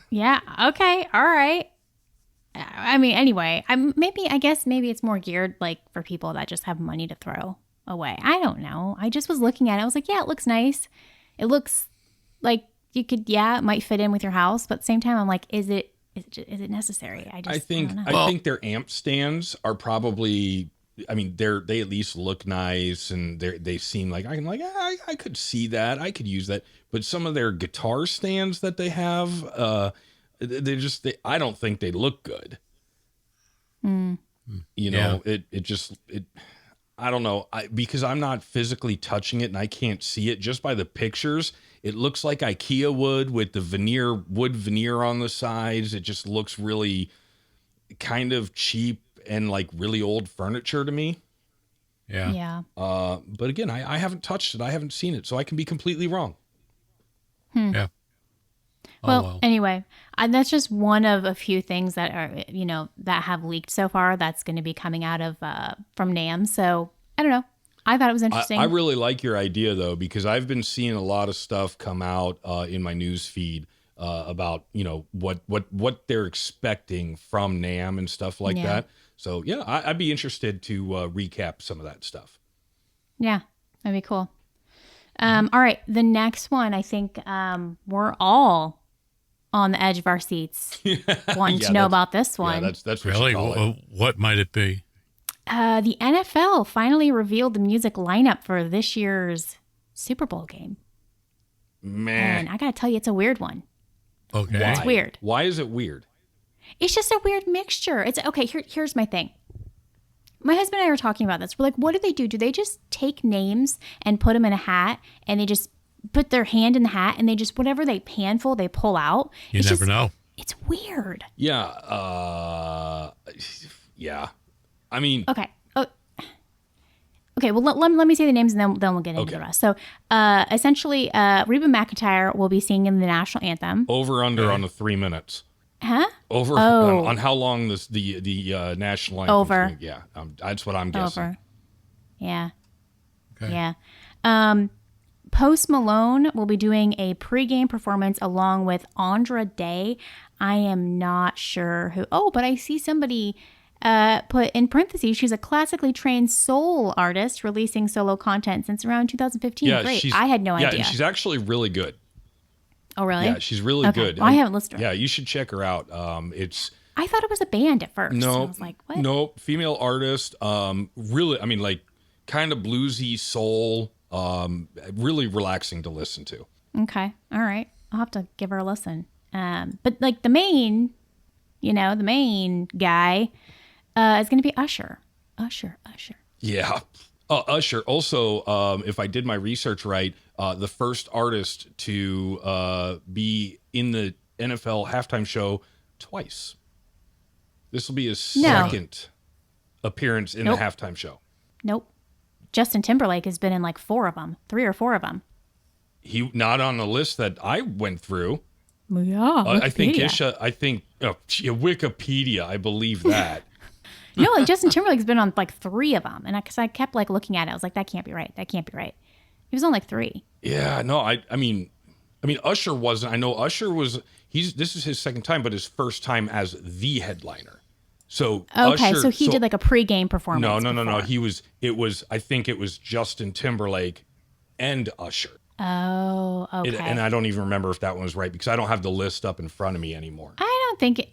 S2: Yeah. Okay. All right. I mean, anyway, I guess maybe it's more geared like for people that just have money to throw. away. I don't know. I just was looking at it. I was like, yeah, it looks nice. It looks like you could, yeah, it might fit in with your house, but at the same time, I'm like, is it necessary? I don't know.
S3: I think their amp stands are probably. I mean, they at least look nice, and they seem like I could see that, I could use that. But some of their guitar stands that they have, I don't think they look good. You know, it I don't know, because I'm not physically touching it and I can't see it just by the pictures. It looks like IKEA wood with the wood veneer on the sides. It just looks really kind of cheap and like really old furniture to me.
S1: Yeah.
S2: Yeah.
S3: But again, I haven't touched it. I haven't seen it, so I can be completely wrong.
S1: Yeah.
S2: Well, anyway, that's just one of a few things that are, that have leaked so far that's going to be coming out of from NAMM. So I don't know. I thought it was interesting.
S3: I really like your idea though, because I've been seeing a lot of stuff come out in my news feed about what they're expecting from NAMM and stuff like that. So yeah, I'd be interested to recap some of that stuff.
S2: Yeah, that'd be cool. All right, the next one, I think we're all on the edge of our seats wanting to know about this one.
S3: Yeah, that's what
S1: Really?
S3: you call it.
S1: What might it be?
S2: The NFL finally revealed the music lineup for this year's Super Bowl game.
S3: Man,
S2: And I got to tell you, it's a weird one.
S1: Okay.
S2: It's weird.
S3: Why is it weird?
S2: It's just a weird mixture. It's okay. Here's my thing. My husband and I were talking about this. We're like, what do? Do they just take names and put them in a hat and they just put their hand in the hat and they just, whatever they handful, they pull out?
S1: You never know.
S2: It's weird.
S3: Yeah. Yeah. I mean,
S2: Okay. Oh. Okay, well, let me say the names and then we'll get into the rest. So, essentially, Reba McEntire will be singing the national anthem.
S3: over under on the 3 minutes.
S2: Huh?
S3: Over
S2: Oh.
S3: on how long the national anthem.
S2: Over.
S3: Yeah, that's what I'm guessing.
S2: Over. Yeah.
S1: Okay.
S2: Yeah. Post Malone will be doing a pregame performance along with Andra Day. I am not sure who. Oh, but I see somebody put in parentheses, she's a classically trained soul artist releasing solo content since around 2015.
S3: Yeah,
S2: Great. I had no
S3: Yeah,
S2: idea.
S3: and she's actually really good.
S2: Oh, really?
S3: Yeah, she's really
S2: Okay.
S3: good.
S2: Well, I haven't listened to her.
S3: Yeah, you should check her out. It's
S2: I thought it was a band at first.
S3: no,
S2: I was like, what?
S3: no, female artist. Really, I mean, like kind of bluesy soul. Really relaxing to listen to.
S2: Okay. All right. I'll have to give her a listen. But like the main guy is going to be Usher. Usher.
S3: Yeah. Usher. Also, if I did my research right, the first artist to be in the NFL halftime show twice. This will be his second appearance in
S2: Nope.
S3: the halftime show.
S2: Nope. Justin Timberlake has been in like 3 or 4 of them.
S3: He not on the list that I went through.
S2: Yeah.
S3: I think Wikipedia. I believe that.
S2: No, like Justin Timberlake's been on like 3 of them. And because I kept like looking at it, I was like, that can't be right. That can't be right. He was on like 3.
S3: Yeah, no, I mean, Usher wasn't. I know Usher was. This is his second time, but his first time as the headliner. So
S2: Okay,
S3: Usher,
S2: so he did like a pregame performance.
S3: No.
S2: before.
S3: I think it was Justin Timberlake and Usher.
S2: Oh, okay.
S3: And I don't even remember if that one was right because I don't have the list up in front of me anymore.
S2: I don't think.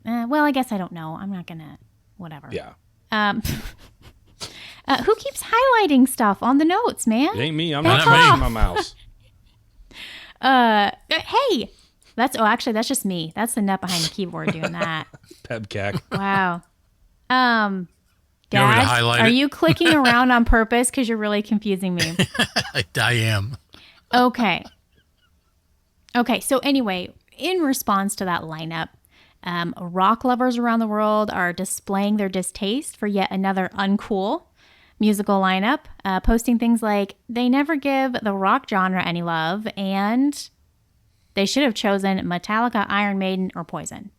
S2: Well, I guess I don't know. I'm not gonna. Whatever.
S3: Yeah,
S2: Who keeps highlighting stuff on the notes, man?
S3: it ain't me. I'm
S1: That's
S3: not
S1: off.
S3: touching my mouse.
S2: Hey, that's just me. That's the nut behind the keyboard doing that.
S3: Pebcac.
S2: Wow.
S1: You want me to
S2: Dad,
S1: highlight
S2: are
S1: it?
S2: you clicking around on purpose? Because you're really confusing me.
S1: I am.
S2: Okay. So anyway, in response to that lineup, rock lovers around the world are displaying their distaste for yet another uncool musical lineup, posting things like they never give the rock genre any love and they should have chosen Metallica, Iron Maiden, or Poison.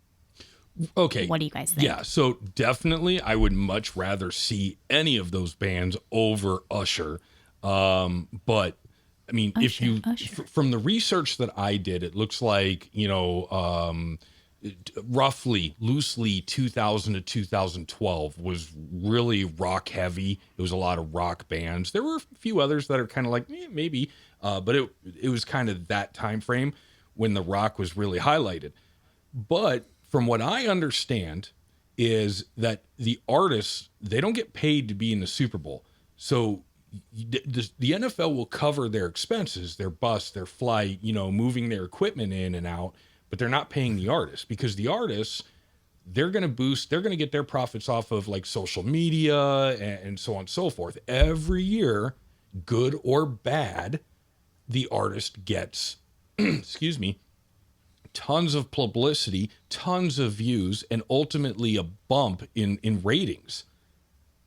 S3: Okay.
S2: What do you guys think?
S3: Yeah, so definitely I would much rather see any of those bands over Usher. But I mean, if you
S2: Usher.
S3: from the research that I did, it looks like, roughly, loosely 2000 to 2012 was really rock heavy. It was a lot of rock bands. There were a few others that are kind of like, maybe, but it was kind of that time frame when the rock was really highlighted. But from what I understand is that the artists, they don't get paid to be in the Super Bowl. So the NFL will cover their expenses, their bus, their flight, moving their equipment in and out, but they're not paying the artists, because the artists, they're going to get their profits off of like social media and so on and so forth. Every year, good or bad, the artist gets, excuse me, tons of publicity, tons of views, and ultimately a bump in ratings.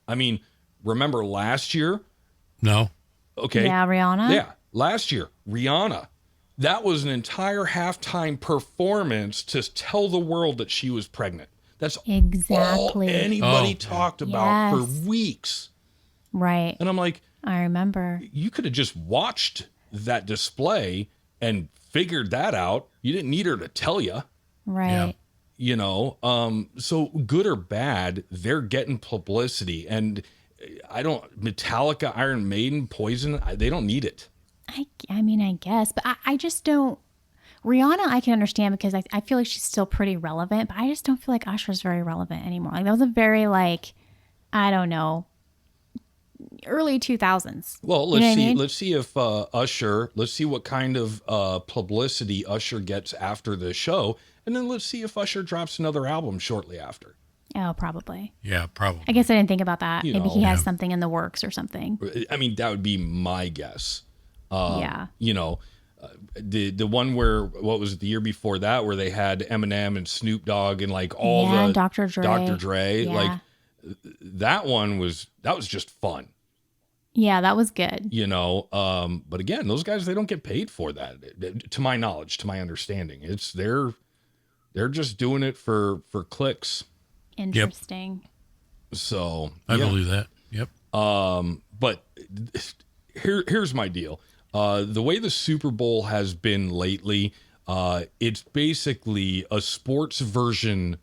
S3: I mean, remember last year?
S1: No.
S3: Okay.
S2: Yeah, Rihanna.
S3: Yeah, last year, Rihanna. That was an entire halftime performance to tell the world that she was pregnant. That's
S2: Exactly.
S3: all anybody
S1: Oh.
S3: talked about for
S2: Yes.
S3: weeks.
S2: Right.
S3: And I'm like,
S2: I remember.
S3: you could have just watched that display and figured that out. You didn't need her to tell you.
S2: Right.
S3: So good or bad, they're getting publicity. And Metallica, Iron Maiden, Poison, they don't need it.
S2: I mean, I guess, but I just don't. Rihanna, I can understand because I feel like she's still pretty relevant, but I just don't feel like Usher's very relevant anymore. Like that was a very I don't know, early 2000s.
S3: Well,
S2: You know what I mean?
S3: let's see if let's see what kind of publicity Usher gets after the show, and then let's see if Usher drops another album shortly after.
S2: Oh, probably.
S1: Yeah, probably.
S2: I guess I didn't think about that.
S3: You
S2: Maybe
S3: know.
S2: he has
S1: Yeah.
S2: something in the works or something.
S3: I mean, that would be my guess.
S2: Yeah.
S3: The one where, what was it, the year before that, where they had Eminem and Snoop Dogg and like all
S2: Yeah,
S3: the
S2: Dr. Dre.
S3: Dr. Dre,
S2: Yeah.
S3: like that was just fun.
S2: Yeah, that was good.
S3: But again, those guys, they don't get paid for that, to my knowledge, to my understanding. It's they're just doing it for clicks.
S2: Interesting.
S3: So
S1: I
S3: yeah.
S1: believe that. Yep.
S3: But here's my deal. The way the Super Bowl has been lately, it's basically a sports version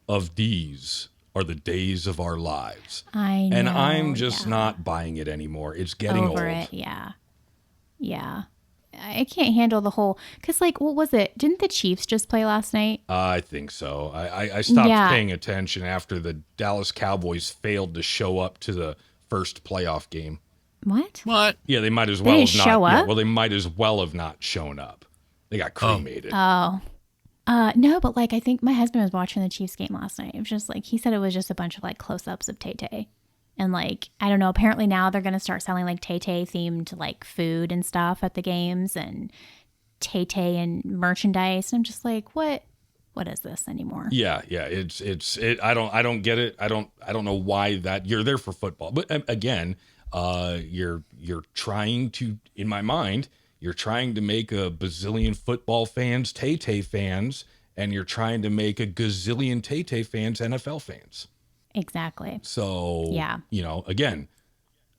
S3: of these are the days of our lives.
S2: I know.
S3: And I'm just
S2: yeah.
S3: not buying it anymore. It's getting
S2: over
S3: old.
S2: it. Yeah. Yeah. I can't handle the whole, because what was it? Didn't the Chiefs just play last night?
S3: I think so. I stopped
S2: Yeah.
S3: paying attention after the Dallas Cowboys failed to show up to the first playoff game.
S2: What?
S1: What?
S3: Yeah, they might as well
S2: didn't
S3: have not.
S2: show
S3: Yeah,
S2: up?
S3: well, they might as well have not shown up. They got cremated.
S2: Oh. No, but I think my husband was watching the Chiefs game last night. It was just he said it was just a bunch of close-ups of Tay-Tay. And I don't know, apparently now they're going to start selling Tay-Tay themed food and stuff at the games and Tay-Tay and merchandise. And I'm just what is this anymore?
S3: Yeah, it's I don't get it. I don't know why that you're there for football. But again, you're trying to, in my mind, you're trying to make a bazillion football fans Tay-Tay fans, and you're trying to make a gazillion Tay-Tay fans NFL fans.
S2: Exactly.
S3: So,
S2: Yeah.
S3: Again,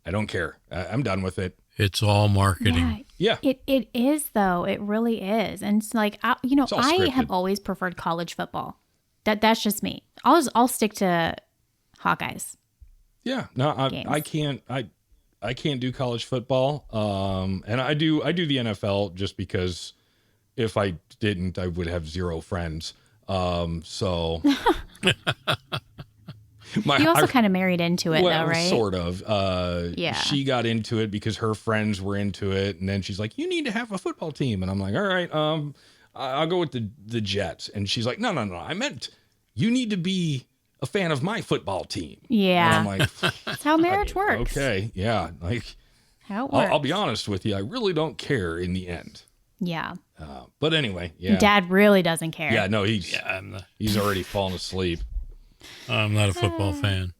S3: I don't care. I'm done with it.
S1: It's all marketing.
S3: Yeah.
S2: It is though. It really is. And it's
S3: all
S2: I
S3: scripted.
S2: have always preferred college football. That's just me. I'll stick to Hawkeyes.
S3: Yeah. No,
S2: Games.
S3: I can't do college football. And I do the NFL just because if I didn't, I would have zero friends. So
S2: You also kind of married into it though, right?
S3: Sort of.
S2: Yeah.
S3: She got into it because her friends were into it, and then she's like, "You need to have a football team," and I'm like, "All right, I'll go with the Jets." And she's like, "No, I meant you need to be a fan of my football team."
S2: Yeah.
S3: And I'm like,
S2: That's how marriage works.
S3: "Okay, yeah."
S2: How it works.
S3: I'll be honest with you, I really don't care in the end.
S2: Yeah.
S3: But anyway, yeah.
S2: Dad really doesn't care.
S3: Yeah, no, he's
S1: Yeah,
S3: he's already fallen asleep.
S1: I'm not a football fan.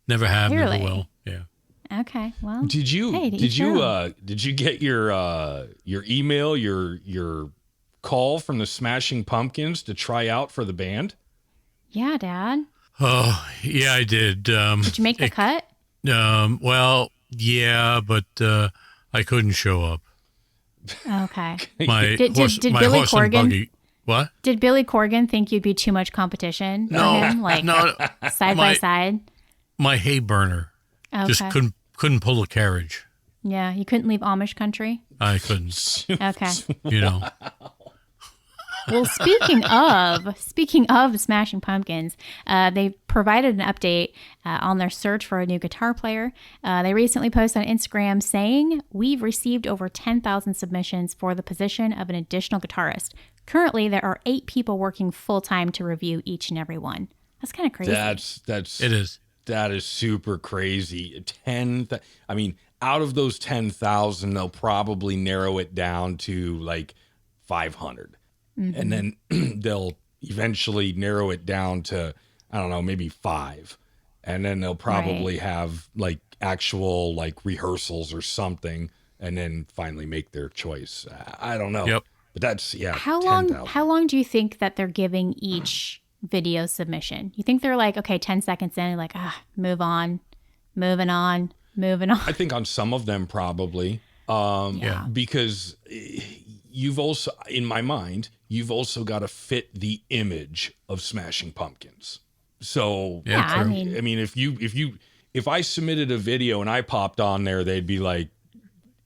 S1: Never have,
S2: Clearly.
S1: never will. Yeah.
S2: Okay. Well.
S3: Did you
S2: Hey, to
S3: did
S2: each their
S3: you
S2: own.
S3: did you get your email, your call from the Smashing Pumpkins to try out for the band?
S2: Yeah, Dad.
S1: Oh, yeah, I did.
S2: Did you make the cut?
S1: Well, yeah, but I couldn't show up.
S2: Okay.
S1: My
S2: Did
S1: horse,
S2: Billy
S1: my horse and
S2: Corgan-
S1: buggy. What?
S2: Did Billy Corgan think you'd be too much competition for
S1: No,
S2: him? Like
S1: no.
S2: side by
S1: My-
S2: side?
S1: My hay burner
S2: Okay.
S1: just couldn't pull a carriage.
S2: Yeah, you couldn't leave Amish country?
S1: I couldn't.
S2: Okay.
S1: You know.
S2: Well, speaking of Smashing Pumpkins, they provided an update on their search for a new guitar player. They recently posted on Instagram saying, "We've received over 10,000 submissions for the position of an additional guitarist. Currently, there are 8 people working full-time to review each and every one." That's kind of crazy.
S1: It is.
S3: That is super crazy. I mean, out of those 10,000, they'll probably narrow it down to like 500. And then they'll eventually narrow it down to, I don't know, maybe 5. And then they'll probably have like actual like rehearsals or something, and then finally make their choice. I don't know.
S1: Yep.
S3: But that's, yeah.
S2: How
S3: 10,000.
S2: long do you think that they're giving each video submission? You think they're like, okay, 10 seconds in, like, move on, moving on.
S3: I think on some of them probably.
S1: Yeah.
S3: Because you've also, in my mind, you've also got to fit the image of Smashing Pumpkins. So
S1: Yeah,
S2: I
S1: true.
S2: mean,
S3: if I submitted a video and I popped on there, they'd be like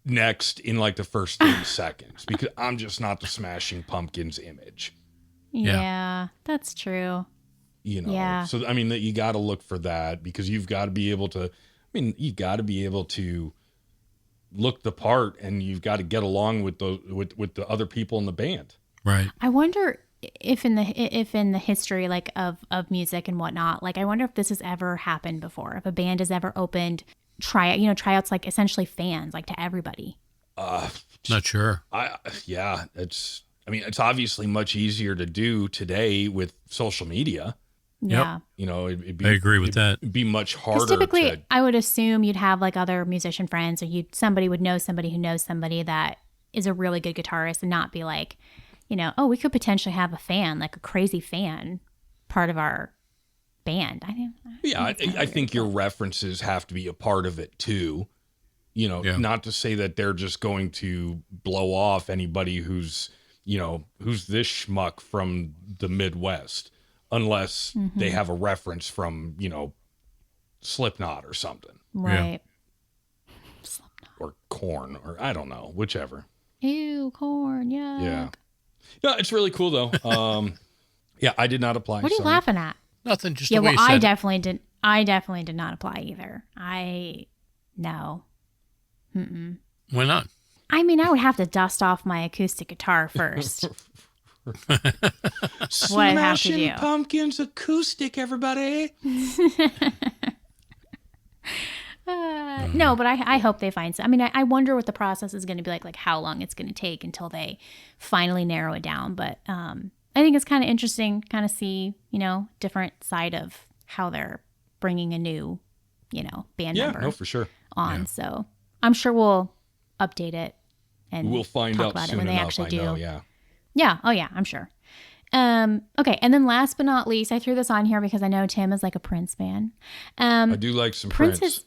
S3: next in like the first 30 seconds, because I'm just not the Smashing Pumpkins image,
S2: yeah, that's true.
S3: you know?
S2: Yeah.
S3: So, I mean, you got to look for that, because you've got to be able to, you got to be able to look the part, and you've got to get along with the other people in the band.
S1: Right.
S2: I wonder if in the history like of music and whatnot, like I wonder if this has ever happened before. If a band has ever opened tryouts like essentially fans, like to everybody.
S1: Not sure.
S3: It's obviously much easier to do today with social media.
S2: Yeah.
S3: You know, it'd be,
S1: I agree with that.
S3: It'd be much
S2: Because
S3: harder.
S2: typically, I would assume you'd have like other musician friends, or somebody would know somebody who knows somebody that is a really good guitarist, and not be like, oh, we could potentially have a fan, like a crazy fan, part of our band.
S3: I think your references have to be a part of it too.
S1: Yeah.
S3: Not to say that they're just going to blow off anybody who's this schmuck from the Midwest, unless they have a reference from, Slipknot or something,
S2: Right.
S3: or Korn, or I don't know, whichever.
S2: Ew, corn. Yeah.
S3: Yeah. No, it's really cool though. Yeah, I did not apply.
S2: What are you
S3: sorry.
S2: laughing at?
S1: Nothing. Just
S2: Yeah,
S1: the way
S2: well,
S1: you
S2: I
S1: said it.
S2: definitely did. I definitely did not apply either. No.
S1: Why not?
S2: I mean, I would have to dust off my acoustic guitar first. What I'd have to do.
S3: Pumpkins acoustic, everybody.
S2: No, but I hope they find some. I mean, I wonder what the process is going to be like how long it's going to take until they finally narrow it down. But I think it's kind of interesting, kind of see, different side of how they're bringing a new, band
S3: Yeah,
S2: member
S3: no, for sure.
S2: on. So I'm sure we'll update it and
S3: We'll find
S2: talk
S3: out
S2: about
S3: soon
S2: it when they
S3: enough.
S2: actually
S3: I
S2: do.
S3: know, yeah.
S2: Yeah. Oh, yeah. I'm sure. Okay. And then last but not least, I threw this on here because I know Tim is like a Prince fan.
S3: I do like some Prince.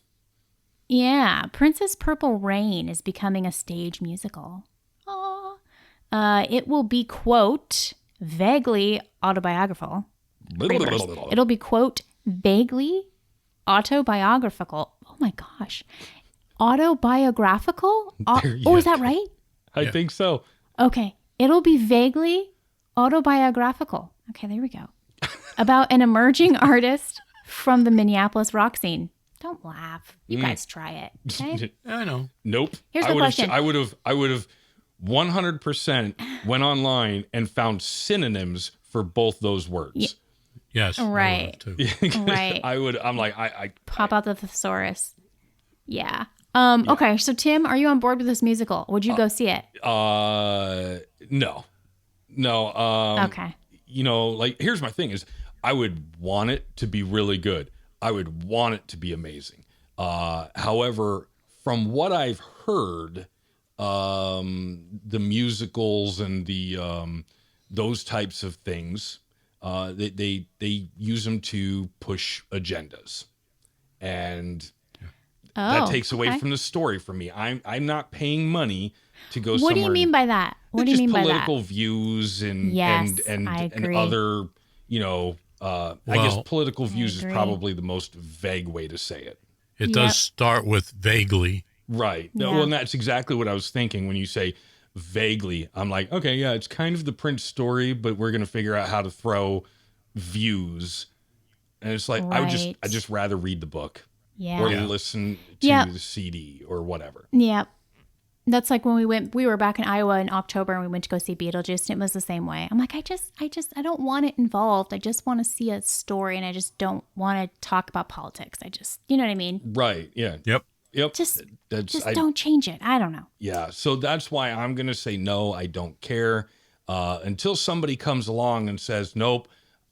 S2: Yeah. Prince's Purple Rain is becoming a stage musical. Aw. It will be, quote, vaguely autobiographical. It'll be, quote, vaguely autobiographical. Oh my gosh. Autobiographical? Is that right?
S3: I think so.
S2: Okay. It'll be vaguely autobiographical. Okay, there we go. About an emerging artist from the Minneapolis rock scene. Don't laugh. You guys try it. Okay?
S1: I know.
S3: Nope.
S2: Here's the question.
S3: I would have 100% went online and found synonyms for both those words.
S1: Yes. I would
S2: Right.
S1: have too.
S2: Right.
S3: I
S2: Pop out the thesaurus. Yeah. Okay, so Tim, are you on bourd with this musical? Would you go see it?
S3: No.
S2: Okay.
S3: Here's my thing is, I would want it to be really good. I would want it to be amazing. However, from what I've heard, the musicals and the those types of things, they use them to push agendas, and That takes away
S2: okay.
S3: from the story for me. I'm not paying money to go
S2: What
S3: somewhere.
S2: do you mean by that? What do you
S3: Just
S2: mean by that?
S3: political views and
S2: Yes,
S3: and
S2: I
S3: and
S2: agree.
S3: other, I guess
S1: Well-
S3: political views is
S2: agree.
S3: probably the most vague way to say it.
S1: It
S2: Yep.
S1: does start with vaguely.
S3: Right. No,
S2: Yeah.
S3: well, and that's exactly what I was thinking when you say vaguely. I'm like, okay, yeah, it's kind of the Prince story, but we're going to figure out how to throw views. And it's like, I
S2: Right.
S3: just rather read the book
S2: Yeah.
S3: or listen to
S2: Yeah.
S3: the CD or whatever.
S2: Yeah. That's like when we were back in Iowa in October and we went to go see Beetlejuice and it was the same way. I'm like, I don't want it involved. I just want to see a story and I just don't want to talk about politics. You know what I mean?
S3: Right. Yeah.
S1: Yep.
S3: Yep.
S2: Just
S3: That's
S2: don't change it. I don't know.
S3: Yeah, so that's why I'm going to say no, I don't care. Until somebody comes along and says, nope,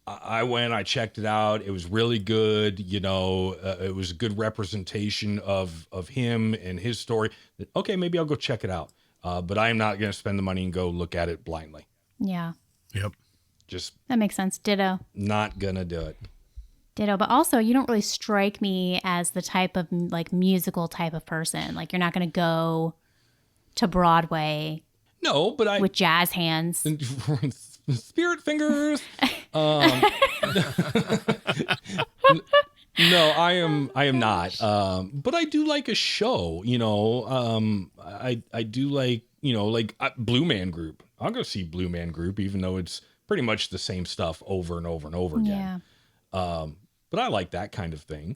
S3: I went, I checked it out. It was really good. It was a good representation of him and his story. Okay, maybe I'll go check it out. But I am not going to spend the money and go look at it blindly.
S2: Yeah.
S1: Yep.
S3: Just
S2: That makes sense. Ditto.
S3: not going to do it.
S2: Ditto. But also, you don't really strike me as the type of like musical type of person. Like you're not going to go to Broadway
S3: No, but I...
S2: with jazz hands.
S3: Spirit fingers. No, I am not. But I do like a show, I do like, Blue Man Group. I'll go see Blue Man Group, even though it's pretty much the same stuff over and over and over again.
S2: Yeah.
S3: But I like that kind of thing.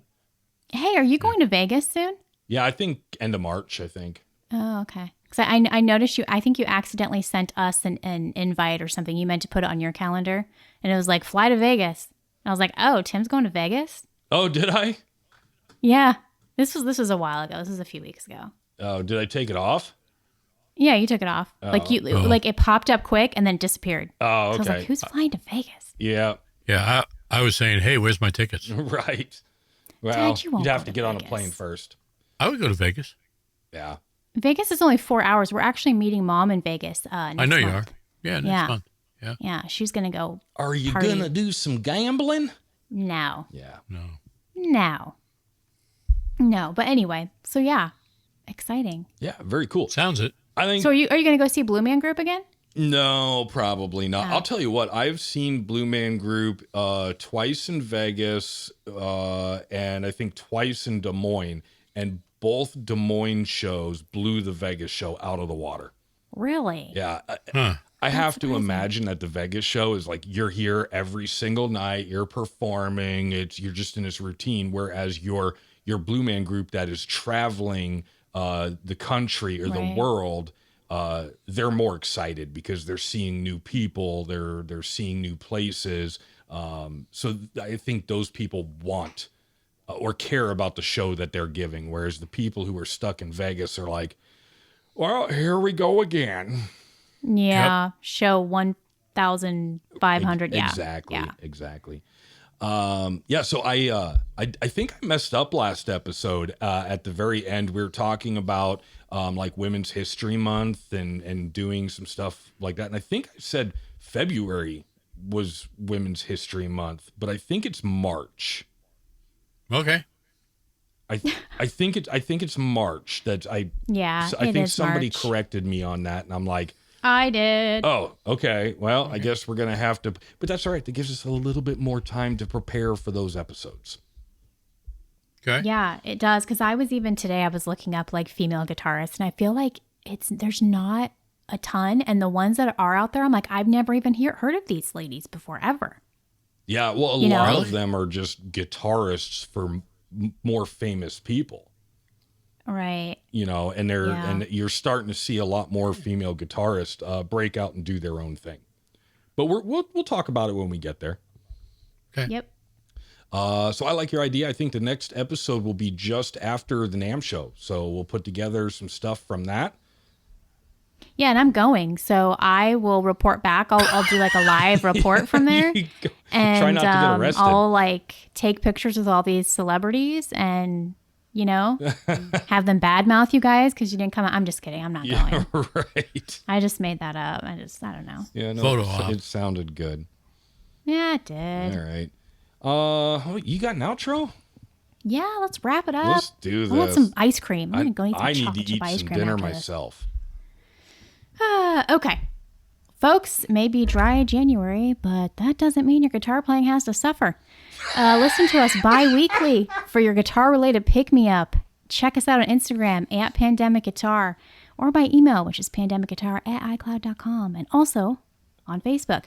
S2: Hey, are you going to Vegas soon?
S3: Yeah, I think end of March, I think.
S2: Oh, okay. Because I noticed I think you accidentally sent us an invite or something. You meant to put it on your calendar. And it was like, fly to Vegas. And I was like, oh, Tim's going to Vegas?
S3: Oh, did I?
S2: Yeah. This was a while ago. This was a few weeks ago.
S3: Oh, did I take it off?
S2: Yeah, you took it off. Like it popped up quick and then disappeared.
S3: Oh,
S2: So I was
S3: okay.
S2: like, who's flying to Vegas?
S3: Yeah,
S1: Yeah. I was saying, hey, where's my tickets?
S3: right. Well,
S2: Dad, you won't
S3: you'd have
S2: go
S3: to
S2: to
S3: get on a
S2: Vegas.
S3: plane first.
S1: I would go to Vegas.
S3: Yeah.
S2: Vegas is only 4 hours. We're actually meeting Mom in Vegas.
S1: I know you are. Yeah, next
S2: Yeah.
S1: month. Yeah.
S2: Yeah, she's gonna go.
S3: Are you
S2: Party.
S3: gonna do some gambling?
S2: No,
S3: Yeah.
S2: no. But anyway, so yeah, exciting.
S3: Yeah, very cool.
S2: Mm.
S1: Sounds it.
S3: I think
S2: So are you gonna go see Blue Man Group again?
S3: no, probably not.
S2: Oh.
S3: I'll tell you what, I've seen Blue Man Group twice in Vegas and I think twice in Des Moines, and both Des Moines shows blew the Vegas show out of the water.
S2: Really?
S3: Yeah.
S1: Huh.
S3: I have to
S2: surprising.
S3: imagine that the Vegas show is like you're here every single night, you're performing, you're just in this routine, whereas your Blue Man Group that is traveling the country or the
S2: Right.
S3: world, they're more excited because they're seeing new people, they're seeing new places. So I think those people want or care about the show that they're giving, whereas the people who are stuck in Vegas are like, well, here we go again.
S2: Yeah. Show 1,500. Yeah.
S3: Exactly.
S2: Yeah.
S3: Exactly. So I think I messed up last episode. At the very end, we were talking about like Women's History Month and doing some stuff like that. And I think I said February was Women's History Month, but I think it's March.
S1: Okay.
S3: I think it's March that
S2: Yeah.
S3: I
S2: it
S3: think
S2: is
S3: somebody
S2: March.
S3: corrected me on that, and I'm like,
S2: I did.
S3: oh, okay. Well, I guess we're going to have to, but that's all right. That gives us a little bit more time to prepare for those episodes.
S1: Okay.
S2: Yeah, it does. Because I was looking up like female guitarists, and I feel like there's not a ton, and the ones that are out there, I'm like, I've never even heard of these ladies before ever.
S3: Yeah. Well, a
S2: You
S3: lot
S2: know?
S3: of them are just guitarists for more famous people,
S2: Right.
S3: and
S2: Yeah.
S3: and you're starting to see a lot more female guitarists break out and do their own thing. But we'll talk about it when we get there.
S2: Yep.
S3: So I like your idea. I think the next episode will be just after the NAMM show. So we'll put together some stuff from that.
S2: Yeah, and I'm going, so I will report back. I'll do like a live report from there,
S3: You go-
S2: and
S3: Try not to get arrested.
S2: I'll like take pictures with all these celebrities, and have them badmouth you guys because you didn't come out. I'm just kidding. I'm not
S3: Yeah,
S2: going.
S3: right.
S2: I just made that up. I don't know.
S3: Yeah, no,
S1: Photo op.
S3: it sounded good.
S2: Yeah, it did.
S3: All right. You got an outro?
S2: Yeah, let's wrap it up.
S3: Let's do this.
S2: I want some ice cream. I'm going to go eat some
S3: I need
S2: chocolate
S3: to
S2: chip
S3: eat
S2: ice
S3: some
S2: cream
S3: dinner
S2: after this.
S3: myself.
S2: Okay. Folks, it may be dry January, but that doesn't mean your guitar playing has to suffer. Listen to us bi-weekly for your guitar-related pick-me-up. Check us out on Instagram at Pandemic Guitar or by email, which is pandemicguitar@icloud.com, and also on Facebook.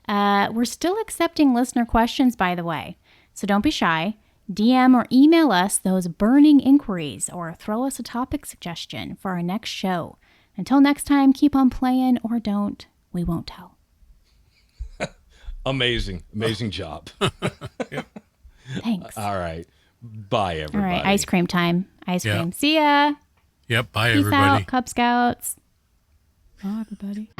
S2: We're still accepting listener questions, by the way, so don't be shy. DM or email us those burning inquiries or throw us a topic suggestion for our next show. Until next time, keep on playing or don't. We won't tell.
S3: Amazing job.
S2: Thanks.
S3: All right. Bye,
S2: All
S3: everybody.
S2: right, ice cream time. Ice
S1: Yeah.
S2: cream. See ya.
S1: Yep. Bye,
S2: Peace
S1: everybody.
S2: out, Cub Scouts. Bye, everybody.